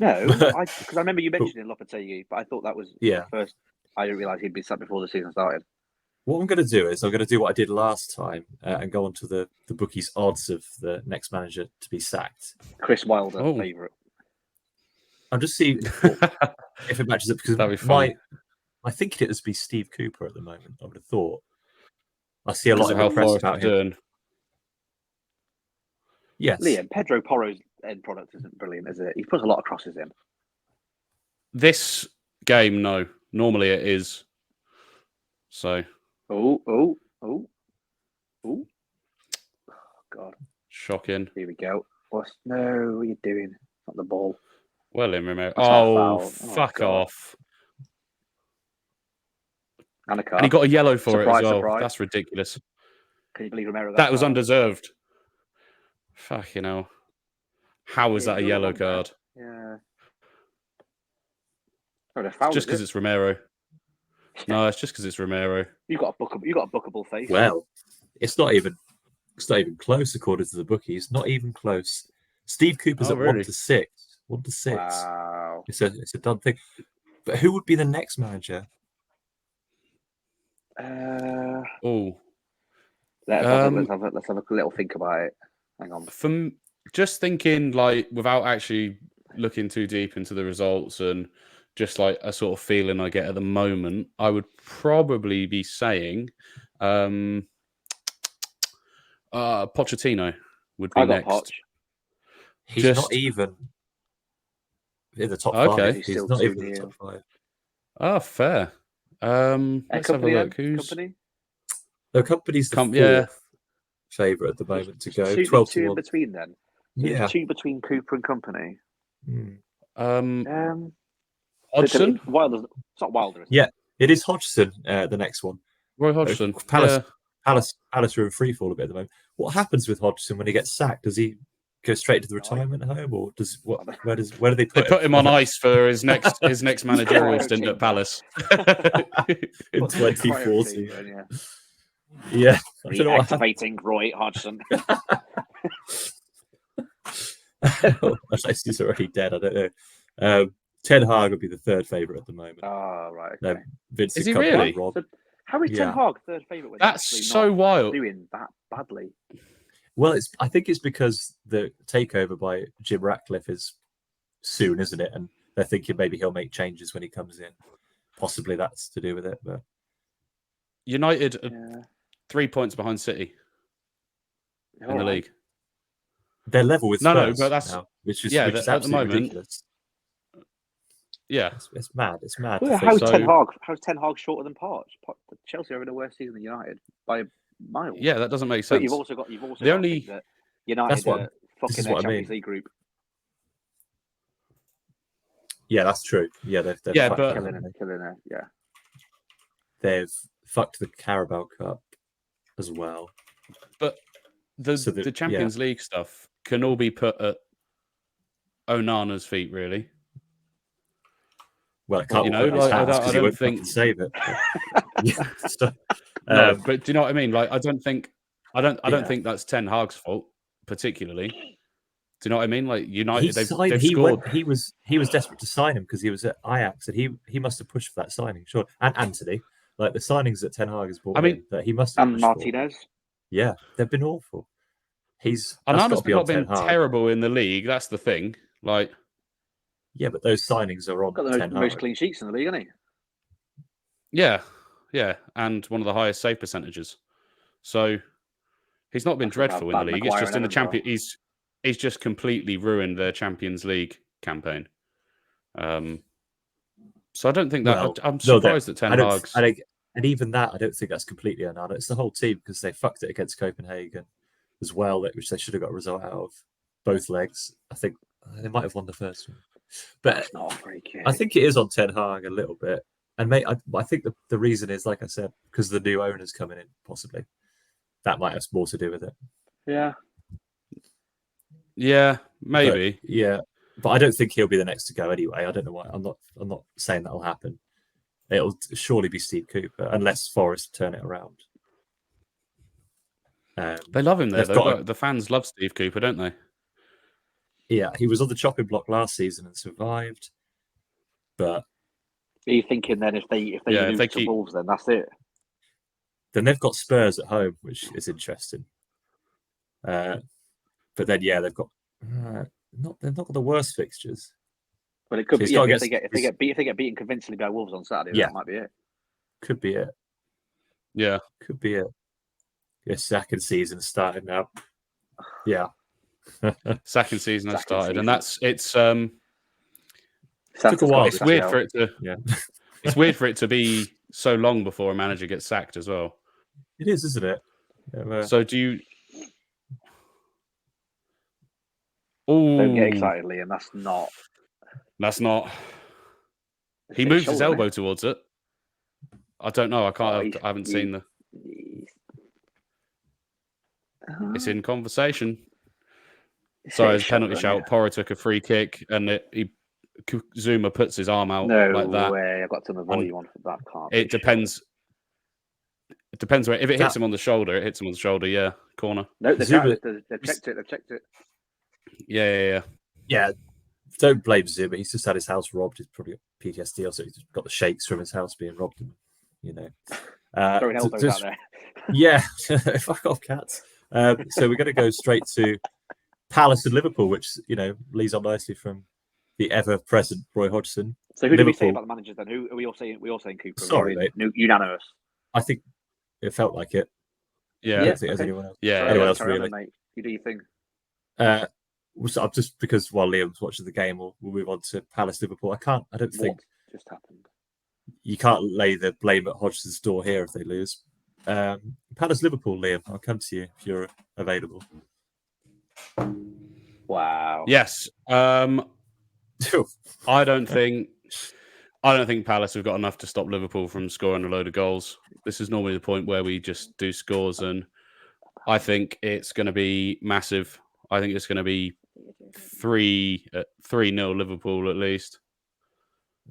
No, because I remember you mentioning Lopetegui, but I thought that was the first. I didn't realise he'd been sacked before the season started. What I'm going to do is I'm going to do what I did last time and go on to the bookies' odds of the next manager to be sacked. Chris Wilder, favourite. I'm just seeing if it matches up because I think it would be Steve Cooper at the moment. I would have thought. I see a lot of press about him. Yes, Liam, Pedro Porro's end product isn't brilliant, is it? He puts a lot of crosses in. This game, no. Normally it is. So. Oh, God. Shocking. Here we go. What are you doing? Not the ball. Well, in remote. Fuck off. And a card. And he got a yellow for it as well. Surprise. That's ridiculous. Can you believe Romero got that was undeserved. Fucking hell. How was that a yellow card? Yeah. Just because it's Romero. No, it's just because it's Romero. You got a bookable face. Well, it's not even close according to the bookies. Not even close. Steve Cooper's at 1-6. 1-6. Wow. It's a done thing. But who would be the next manager? Let's have a little think about it. Hang on. From just thinking, like, without actually looking too deep into the results and just like a sort of feeling I get at the moment, I would probably be saying Pochettino would be next. Poch. He's not even in the top 5. He's not even in the top 5. Oh, fair. Let's have a look. Company? The company's the fourth favourite at the moment to go. 12 to 1. In between then. Yeah. 2 between Cooper and Company. Hodgson? It's not Wilder. Yeah, it is Hodgson. The next one. Roy Hodgson. Palace are in free fall a bit at the moment. What happens with Hodgson when he gets sacked? Does he go straight to the retirement home, or where do they put him? They put him on ice for his next managerial stint at Palace in 2040. Yeah, Reactivating Roy Hodgson. Unless he's already dead, I don't know. Ten Hag would be the third favourite at the moment. Oh, right. Okay. Vincent is he really? So how is Ten Hag third favourite? That's so wild. Doing that badly. Well, I think it's because the takeover by Jim Ratcliffe is soon, isn't it? And they're thinking maybe he'll make changes when he comes in. Possibly that's to do with it. But United are 3 points behind City in the league. They're level with Spurs. No, but that's now, which is at the moment. Ridiculous. Yeah, it's mad. It's mad. Well, how's Ten Hag shorter than Poch? Chelsea are having a worse season than United by a mile. Yeah, that doesn't make sense. But you've also got that United are fucking their Champions League group. Yeah, that's true. Yeah, they're killing it. Yeah, they've fucked the Carabao Cup as well. But the Champions League stuff can all be put at Onana's feet, really. Well, it can't. You know, like, I don't think save it. No, but do you know what I mean? Like, I don't think that's Ten Hag's fault particularly. Do you know what I mean? Like United, they've scored. He was desperate to sign him because he was at Ajax, and he must have pushed for that signing, sure. And Anthony, like the signings that Ten Hag has brought in, that he must have. And Martinez. Yeah, they've been awful. Onana's not been terrible in the league. That's the thing. Like, yeah, but those signings are on. Got the most clean sheets in the league, hasn't he? Yeah, and one of the highest save percentages. So he's not been dreadful in the league. It's just in the champion. He's just completely ruined their Champions League campaign. So I don't think that. I'm surprised that Ten Hag's. And even that, I don't think that's completely Onana. It's the whole team because they fucked it against Copenhagen as well, which they should have got a result out of both legs. I think they might have won the first one, but I think it is on Ten Hag a little bit. And mate, I think the reason is, like I said, because the new owner's coming in, possibly. That might have more to do with it. Yeah, maybe. But I don't think he'll be the next to go anyway. I don't know why. I'm not saying that'll happen. It'll surely be Steve Cooper, unless Forest turn it around. They love him there, though. The fans love Steve Cooper, don't they? Yeah, he was on the chopping block last season and survived. But are you thinking then if they lose to Wolves, then that's it? Then they've got Spurs at home, which is interesting. But then they've got they've not got the worst fixtures. Well, it could be if they get beaten convincingly by Wolves on Saturday. That might be it. Could be it. Yeah, could be it. Your second season started now. Yeah, second season has started, and it's took a while. It's weird for it to. Yeah, it's weird for it to be so long before a manager gets sacked as well. It is, isn't it? Yeah, so do you? Don't get excited, Liam. That's not. He moves his elbow towards it. I don't know. I can't. I haven't seen the. It's in conversation. Sorry, it's a penalty shout. Porro took a free kick, and Zuma puts his arm out like that. No way! I've got to avoid you on for that. It depends. It depends where. If it hits him on the shoulder, it hits him on the shoulder. Yeah, corner. No, they've checked it. They've checked it. Yeah. Don't blame Zuma. He's just had his house robbed. He's probably got PTSD, or so he's got the shakes from his house being robbed. Throwing elbows out there. Yeah, fuck off, cats. So we're going to go straight to Palace and Liverpool, which leads on nicely from the ever-present Roy Hodgson. So who do we say about the managers then? Who are we all saying? We all saying Cooper. Sorry, mate. Unanimous. I think it felt like it. Yeah. I don't think there's anyone else. Yeah. Anyone else really? Mate. Who do you think? Just because while Liam's watching the game, we'll move on to Palace Liverpool. I don't think just happened. You can't lay the blame at Hodgson's door here if they lose. Palace Liverpool, Liam. I'll come to you if you're available. Wow. Yes. I don't think Palace have got enough to stop Liverpool from scoring a load of goals. This is normally the point where we just do scores, and I think it's going to be massive. I think it's going to be 3-0 Liverpool at least.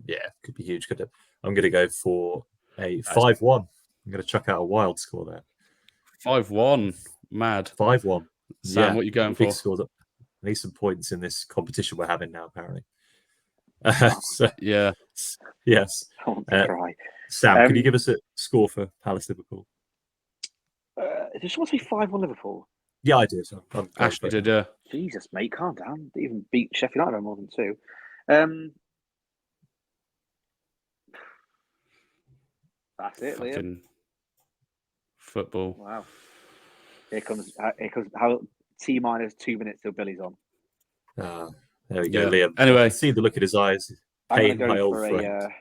Yeah, could be huge. I'm going to go for a 5-1. I'm going to chuck out a wild score there. 5-1. Mad. 5-1. Sam, what are you going for? Big score. I need some points in this competition we're having now, apparently. Yeah. Yes. I want to cry. Sam, can you give us a score for Palace Liverpool? Did someone say 5-1 Liverpool? Yeah, I did. Ashley did, yeah. Jesus, mate, calm down. They even beat Sheffield United by more than 2. That's it, Liam. Football. Wow. Here comes how T-minus 2 minutes till Billy's on. There we go, Liam. Anyway, see the look in his eyes. I'm going to go for a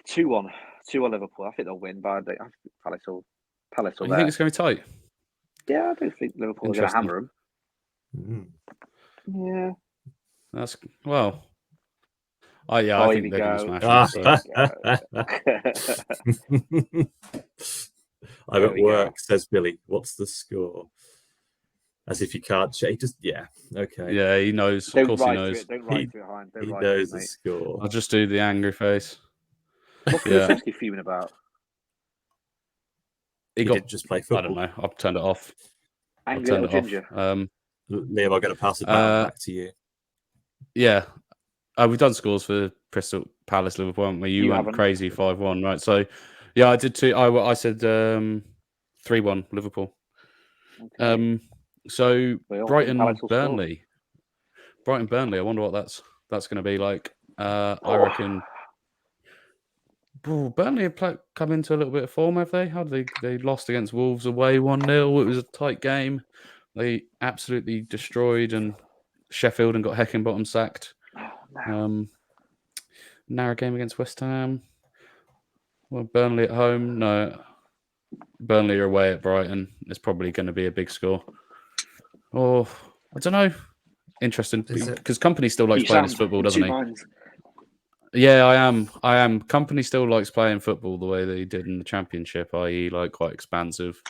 2-1. 2-1 Liverpool. I think they'll win, but Palace will. You think it's going to be tight? Yeah, I do think Liverpool are going to hammer them. Yeah. That's well. I think they're going to smash them. I'm at work, says Billy. What's the score? As if you can't. He just, okay. Yeah, he knows. Of course, he knows. Don't write through it, Hein. He knows the score. I'll just do the angry face. What's Kulusevski fuming about? He didn't just play football. I don't know. I've turned it off. Angry little ginger. Liam, I'm going to pass it back to you. Yeah. We've done scores for Crystal Palace, Liverpool, haven't we? You went crazy 5-1, right? So, yeah, I did too. I said 3-1 Liverpool. Okay. So Brighton, Burnley. Brighton, Burnley. I wonder what that's going to be like. I reckon. Burnley have come into a little bit of form, have they? How did they lost against Wolves away 1-0? It was a tight game. They absolutely destroyed and Sheffield and got Heckingbottom sacked. Narrow game against West Ham. Well, Burnley at home. No, Burnley are away at Brighton. It's probably going to be a big score. Oh, I don't know. Interesting because Company still likes playing his football, doesn't he? Yeah, I am. Company still likes playing football the way they did in the Championship, i.e., like quite expansive,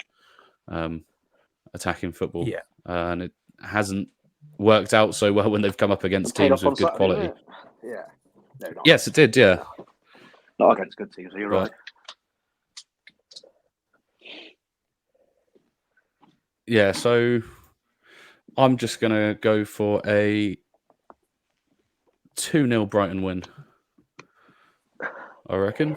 attacking football. Yeah, and it hasn't worked out so well when they've come up against teams with good quality. Yeah. No, yes, it did. Yeah. Not against good teams. You're right. Yeah. So I'm just gonna go for a 2-0 Brighton win. I reckon.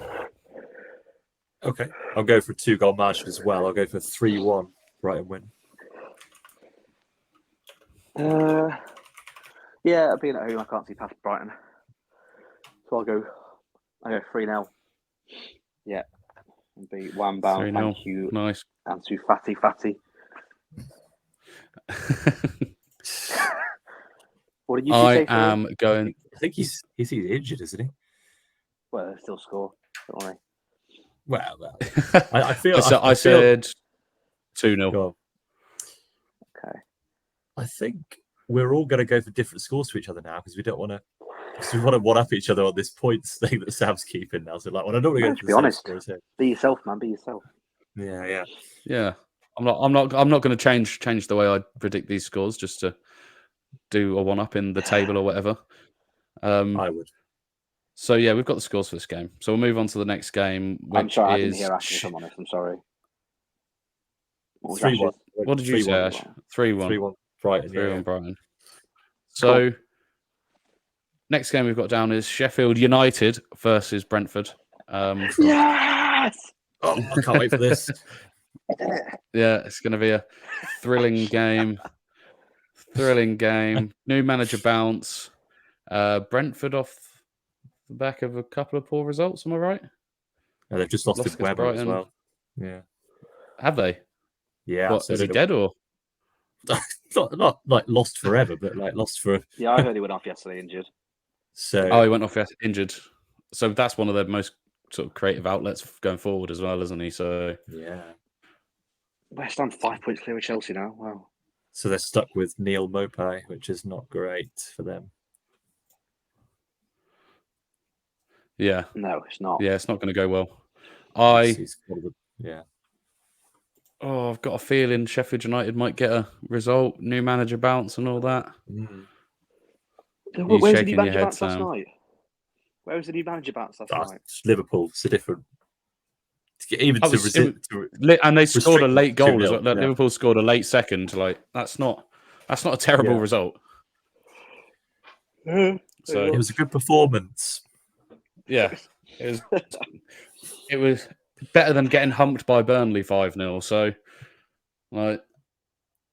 Okay. I'll go for 2-goal margin as well. I'll go for 3-1 Brighton win. Yeah, being at home, I can't see past Brighton. So I go 3-0. Yeah. And be one bound. Thank you. Nice. And to Fatty. What did you say? I am going. I think he's injured, isn't he? Well, they still score, don't worry. Well, I feel. I said 2-0. Okay. I think we're all going to go for different scores to each other now because we don't want to. Because we want to one-up each other on this points thing that Sam's keeping now. So, like, when I don't want to go be honest, be yourself, man. Be yourself. Yeah. I'm not going to change the way I predict these scores just to do a one-up in the table or whatever. I would. So yeah, we've got the scores for this game. So we'll move on to the next game. Which I'm sorry, I didn't hear Ashley. If I'm honest, I'm sorry. 3-1. What did you say, Ash? 3-1. 3-1 Brighton. 3-1 Brighton. So next game we've got down is Sheffield United versus Brentford. Yes! Oh, I can't wait for this. Yeah, it's going to be a thrilling game. New manager bounce. Brentford off the back of a couple of poor results. Am I right? No, they've just lost to Weber as well. Yeah. Have they? Yeah. What, is he dead or? not like lost forever, but like lost for. Yeah, I heard he went off yesterday injured. So. He went off injured. So that's one of their most sort of creative outlets going forward as well, isn't he? So yeah. West Ham 5 points clear of Chelsea now. Wow. So they're stuck with Neil Maupay, which is not great for them. Yeah. No, it's not. Yeah, it's not going to go well. Yeah. Oh, I've got a feeling Sheffield United might get a result, new manager bounce and all that. Mm. Where's the new manager bounce last night? Where was the new manager bounce last night? Liverpool. It's a different. And they scored a late goal as well. Yeah. Liverpool scored a late second. Like that's not a terrible result. So it was a good performance. Yeah, it was better than getting humped by Burnley 5-0. So, like,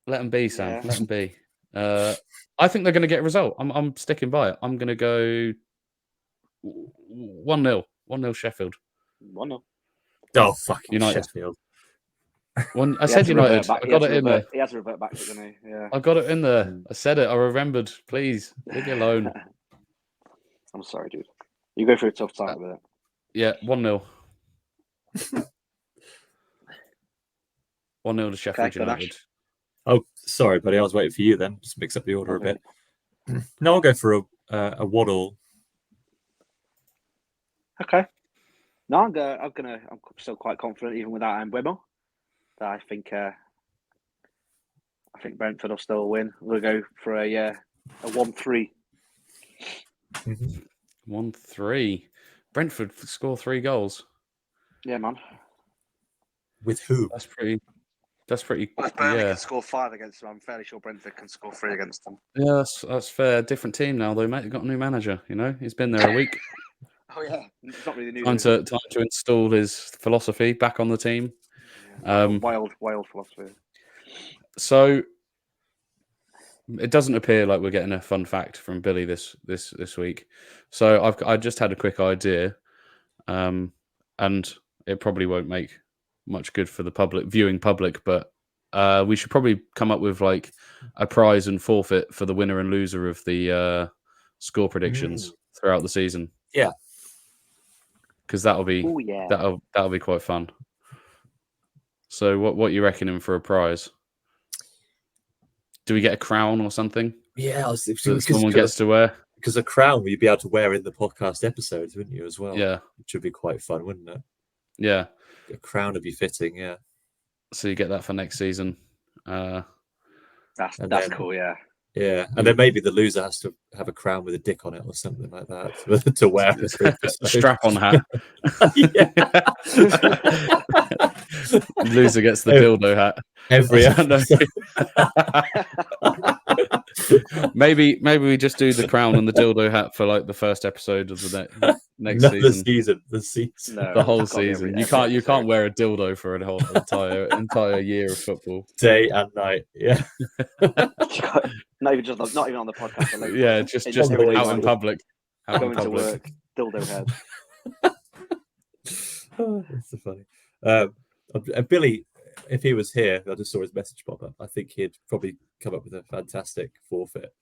let them be, Sam. Yeah. Let them be. I think they're going to get a result. I'm sticking by it. I'm going to go 1-0. 1-0 Sheffield. 1-0. Oh, fucking United. Sheffield. I said United. I got it in there. He has to revert back, doesn't he? Yeah. I got it in there. I said it. I remembered. Please, leave me alone. I'm sorry, dude. You go through a tough time with it. Yeah, 1-0. 1-0 to Sheffield United. Oh, sorry, buddy. I was waiting for you then. Just mix up the order a bit. No, I'll go for a Waddle. Okay. No, I'm still quite confident, even without Mbeumo. That I think I think Brentford will still win. We'll go for a 1-3. 1-3. Brentford score 3 goals. Yeah, man. With who? That's pretty. Well, if Burnley can score 5 against them, I'm fairly sure Brentford can score 3 against them. Yeah, that's fair. Different team now, though, mate. You've got a new manager. He's been there a week. Oh yeah, it's not really new. Time to install his philosophy back on the team. Wild philosophy. So it doesn't appear like we're getting a fun fact from Billy this week. So I just had a quick idea, and it probably won't make much good for the viewing public, but we should probably come up with like a prize and forfeit for the winner and loser of the score predictions throughout the season. Yeah, because that'll be quite fun. So what you reckoning for a prize? Do we get a crown or something? Yeah, that someone gets to wear. Because a crown you'd be able to wear in the podcast episodes, wouldn't you, as well? Yeah, which would be quite fun, wouldn't it? Yeah, a crown would be fitting. Yeah. So you get that for next season. That's cool. Yeah. Yeah, and then maybe the loser has to have a crown with a dick on it or something like that to wear. Strap-on hat. Loser gets the dildo hat. Every maybe we just do the crown and the dildo hat for like the first episode of the next season. The season. No, the whole season. You can't wear a dildo for a whole entire year of football. Day and night. Yeah. Not even on the podcast. Yeah, just out in public. Going to work, dildo head. That's so funny. Billy, if he was here, I just saw his message pop up. I think he'd probably come up with a fantastic forfeit.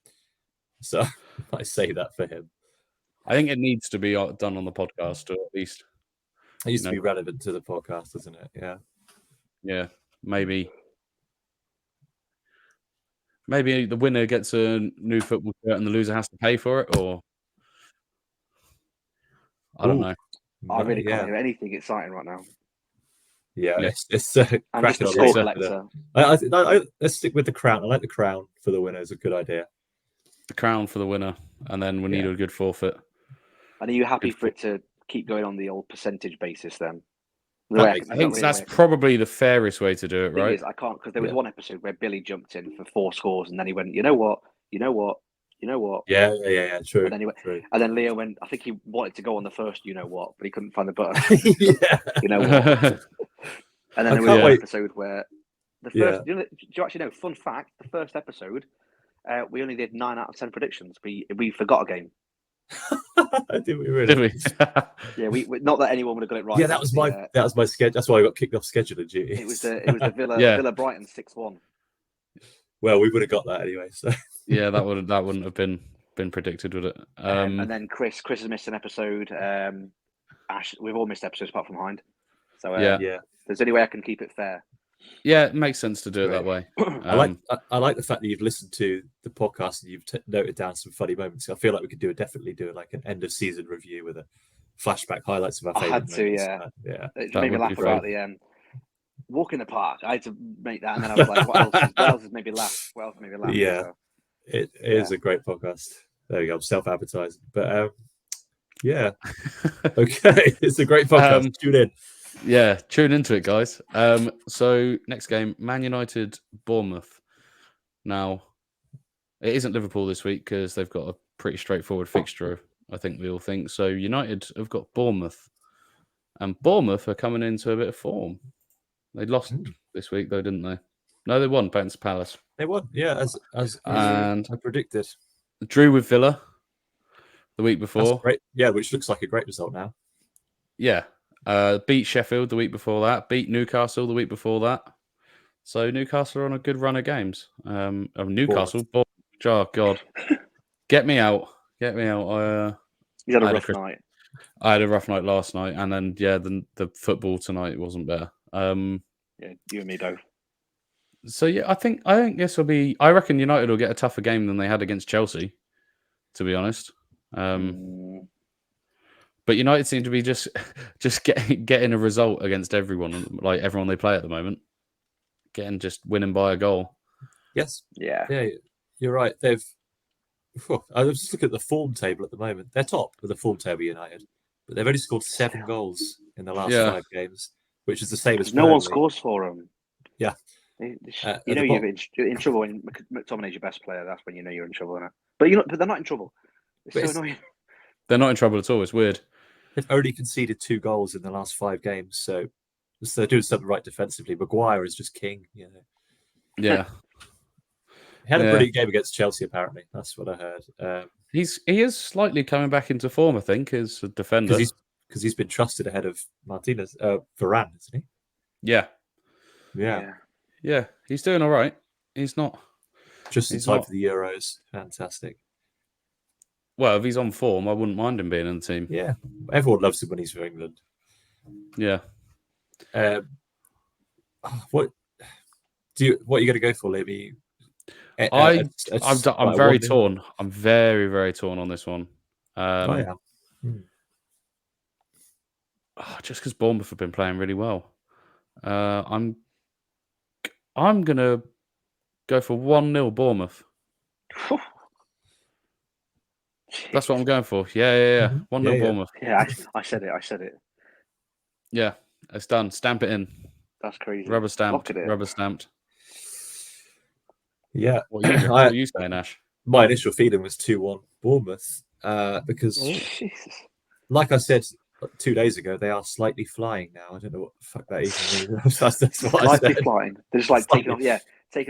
So I say that for him. I think it needs to be done on the podcast, or at least it used to be relevant to the podcast, doesn't it? Yeah. Yeah, maybe the winner gets a new football shirt and the loser has to pay for it, or I don't know. I really can't hear anything exciting right now. Yeah, it's cracking on. Let's stick with the crown. I like the crown for the winner. It's a good idea. The crown for the winner, and then we need a good forfeit. And are you happy for it to keep going on the old percentage basis then? I think that's probably the fairest way to do it, right? I can't, because there was one episode where Billy jumped in for 4 scores and then he went, you know what? Yeah, true. And then he went, and then Leo went, I think he wanted to go on the first, you know what, but he couldn't find the button. You know what? And then there was one episode where the first, do you actually know, fun fact, the first episode, we only did 9 out of 10 predictions. We forgot a game. Did we really? Did we? Yeah, we not that anyone would have got it right. Yeah, that was my schedule. That's why I got kicked off scheduling duty. It was the Villa Brighton 6-1. Well, we would have got that anyway. So yeah, that wouldn't have been predicted, would it? And then Chris has missed an episode. Ash, we've all missed episodes apart from Hind. So there's any way I can keep it fair. Yeah, it makes sense to do it that way. I like the fact that you've listened to the podcast and you've noted down some funny moments. I feel like we could definitely do like an end of season review with a flashback highlights of our favorite moments. Yeah. It made me laugh about the walk in the park. I had to make that, and then I was like, what else has made me laugh? Yeah, so, it is a great podcast. There we go. I'm self-advertising, but yeah, okay, it's a great podcast. Tune in. Yeah, tune into it, guys. So next game, Man United, Bournemouth. Now, it isn't Liverpool this week because they've got a pretty straightforward fixture, I think we all think. So United have got Bournemouth. And Bournemouth are coming into a bit of form. They lost this week, though, didn't they? No, they won against Palace. They won, yeah, as I predicted. Drew with Villa the week before. That's great. Yeah, which looks like a great result now. Yeah. Beat Sheffield the week before that. Beat Newcastle the week before that. So Newcastle are on a good run of games. Newcastle. Oh, God. Get me out. You had a rough night. I had a rough night last night. And then, the football tonight wasn't better. Yeah, you and me both. So, I think this will be... I reckon United will get a tougher game than they had against Chelsea, to be honest. But United seem to be just getting a result against everyone, like everyone they play at the moment. Just winning by a goal. Yes. Yeah. Yeah, you're right. They've. I was just looking at the form table at the moment. They're top of the form table, United, but they've only scored 7 goals in the last 5 games, which is the same as no one Burnley. scores for them. Yeah. You know you're in trouble when McTominay's your best player. That's when you know you're in trouble. But but they're not in trouble. It's so annoying. They're not in trouble at all. It's weird. They've only conceded 2 goals in the last 5 games, so they're doing something right defensively. Maguire is just king, you know. Yeah. He had a brilliant game against Chelsea, apparently. That's what I heard. He is slightly coming back into form, I think, as a defender. Because he's been trusted ahead of Martinez, Varane, isn't he? Yeah. Yeah. He's doing all right. He's not just in time for the Euros. Fantastic. Well, if he's on form, I wouldn't mind him being in the team. Yeah, everyone loves him when he's for England. Yeah. What are you going to go for, Libby? I'm very torn. I'm very, very torn on this one. Just because Bournemouth have been playing really well. I'm gonna go for 1-0 Bournemouth. That's what I'm going for. Yeah. 1-0 Bournemouth. Yeah, I said it. Yeah, it's done. Stamp it in. That's crazy. Rubber stamped. Yeah. What are you saying, Ash? My initial feeling was 2-1 Bournemouth because, like I said 2 days ago, they are slightly flying now. I don't know what the fuck that even means. That's what I said. Flying. They're just like taking off the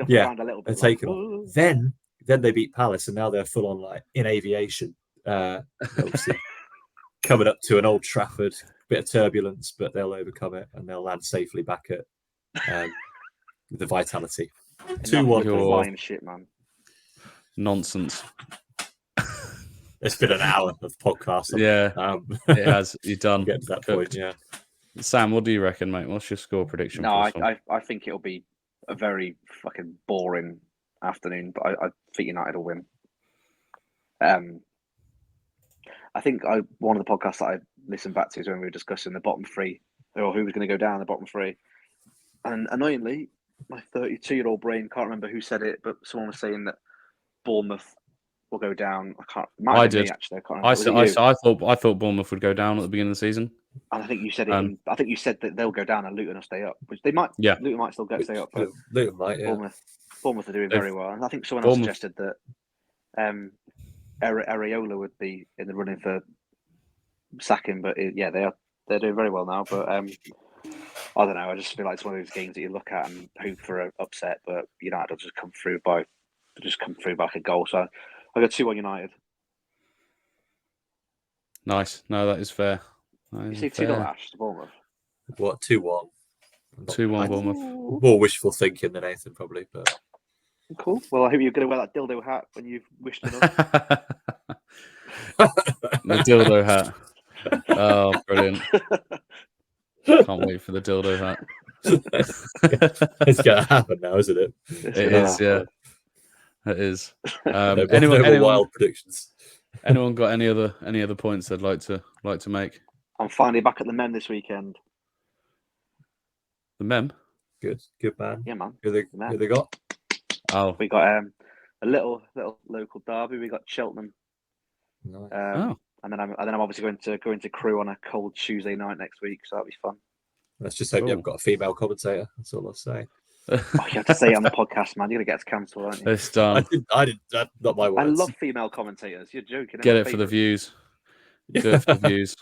ground a little bit. They're taking off. Then they beat Palace, and now they're full on like in aviation. Obviously, coming up to an Old Trafford, bit of turbulence, but they'll overcome it and they'll land safely back at with the vitality. 2-1 flying shit, man. Nonsense. It's been an hour of podcast. Yeah, it has. You're done. Get to that point, yeah. Sam, what do you reckon, mate? What's your score prediction? No, I think it'll be a very fucking boring afternoon, but I think United will win. I think one of the podcasts that I listened back to is when we were discussing the bottom 3, or who was going to go down the bottom 3. And annoyingly, my 32-year-old brain can't remember who said it, but someone was saying that Bournemouth will go down. I did. Actually, I thought Bournemouth would go down at the beginning of the season. And I think you said it. I think you said that they'll go down and Luton will stay up, which they might. Yeah, Luton might still stay up. But Luton might. Yeah. Bournemouth are doing very well, and I think someone else suggested that Areola would be in the running for sacking, but they're doing very well now. But I don't know. I just feel like it's one of those games that you look at and hope for an upset, but United will just come through by like a goal. So I got 2-1 United. Nice. No, that is fair. You see 2-0 Ash to Bournemouth. What 2-1? 2-1 Bournemouth. More wishful thinking than anything, probably. But cool. Well, I hope you're going to wear that dildo hat when you've wished it up. The dildo hat. Oh, brilliant! Can't wait for the dildo hat. It's going to happen now, isn't it? It is, yeah. It is. Anyone wild predictions? Anyone got any other points they'd like to make? I'm finally back at the Mem this weekend. The Mem? Good man. Yeah, man. Who they got? Oh, we got a little local derby. We got Cheltenham. Nice. And then I'm obviously going to Crewe on a cold Tuesday night next week, so that'll be fun. Let's just hope you haven't got a female commentator. That's all I'll say. You have to say it on the podcast, man. You're gonna get us cancelled, aren't you? It's done. I did not my words. I love female commentators. You're joking. Get it for the views. Do it for the views.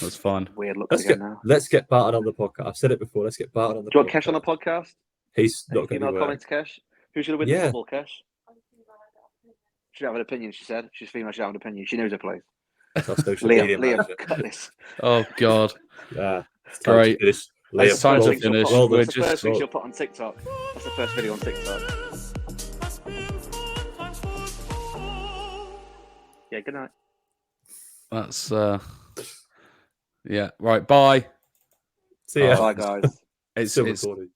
That's fine. Weird looks again now. Let's get Barton on the podcast. I've said it before. Let's get Barton on the podcast. Do you want Kesh on the podcast? He's not going to be comments, Kesh. Who's going to win the football, Kesh? She should have an opinion, she said. She's female, she should have an opinion. She knows her place. Liam, cut this. Oh, God. Yeah. Great. It's time to finish. That's the first thing she'll put on TikTok. That's the first video on TikTok. Yeah, good night. That's yeah. Right, bye. See ya. Bye, guys. It's still recording.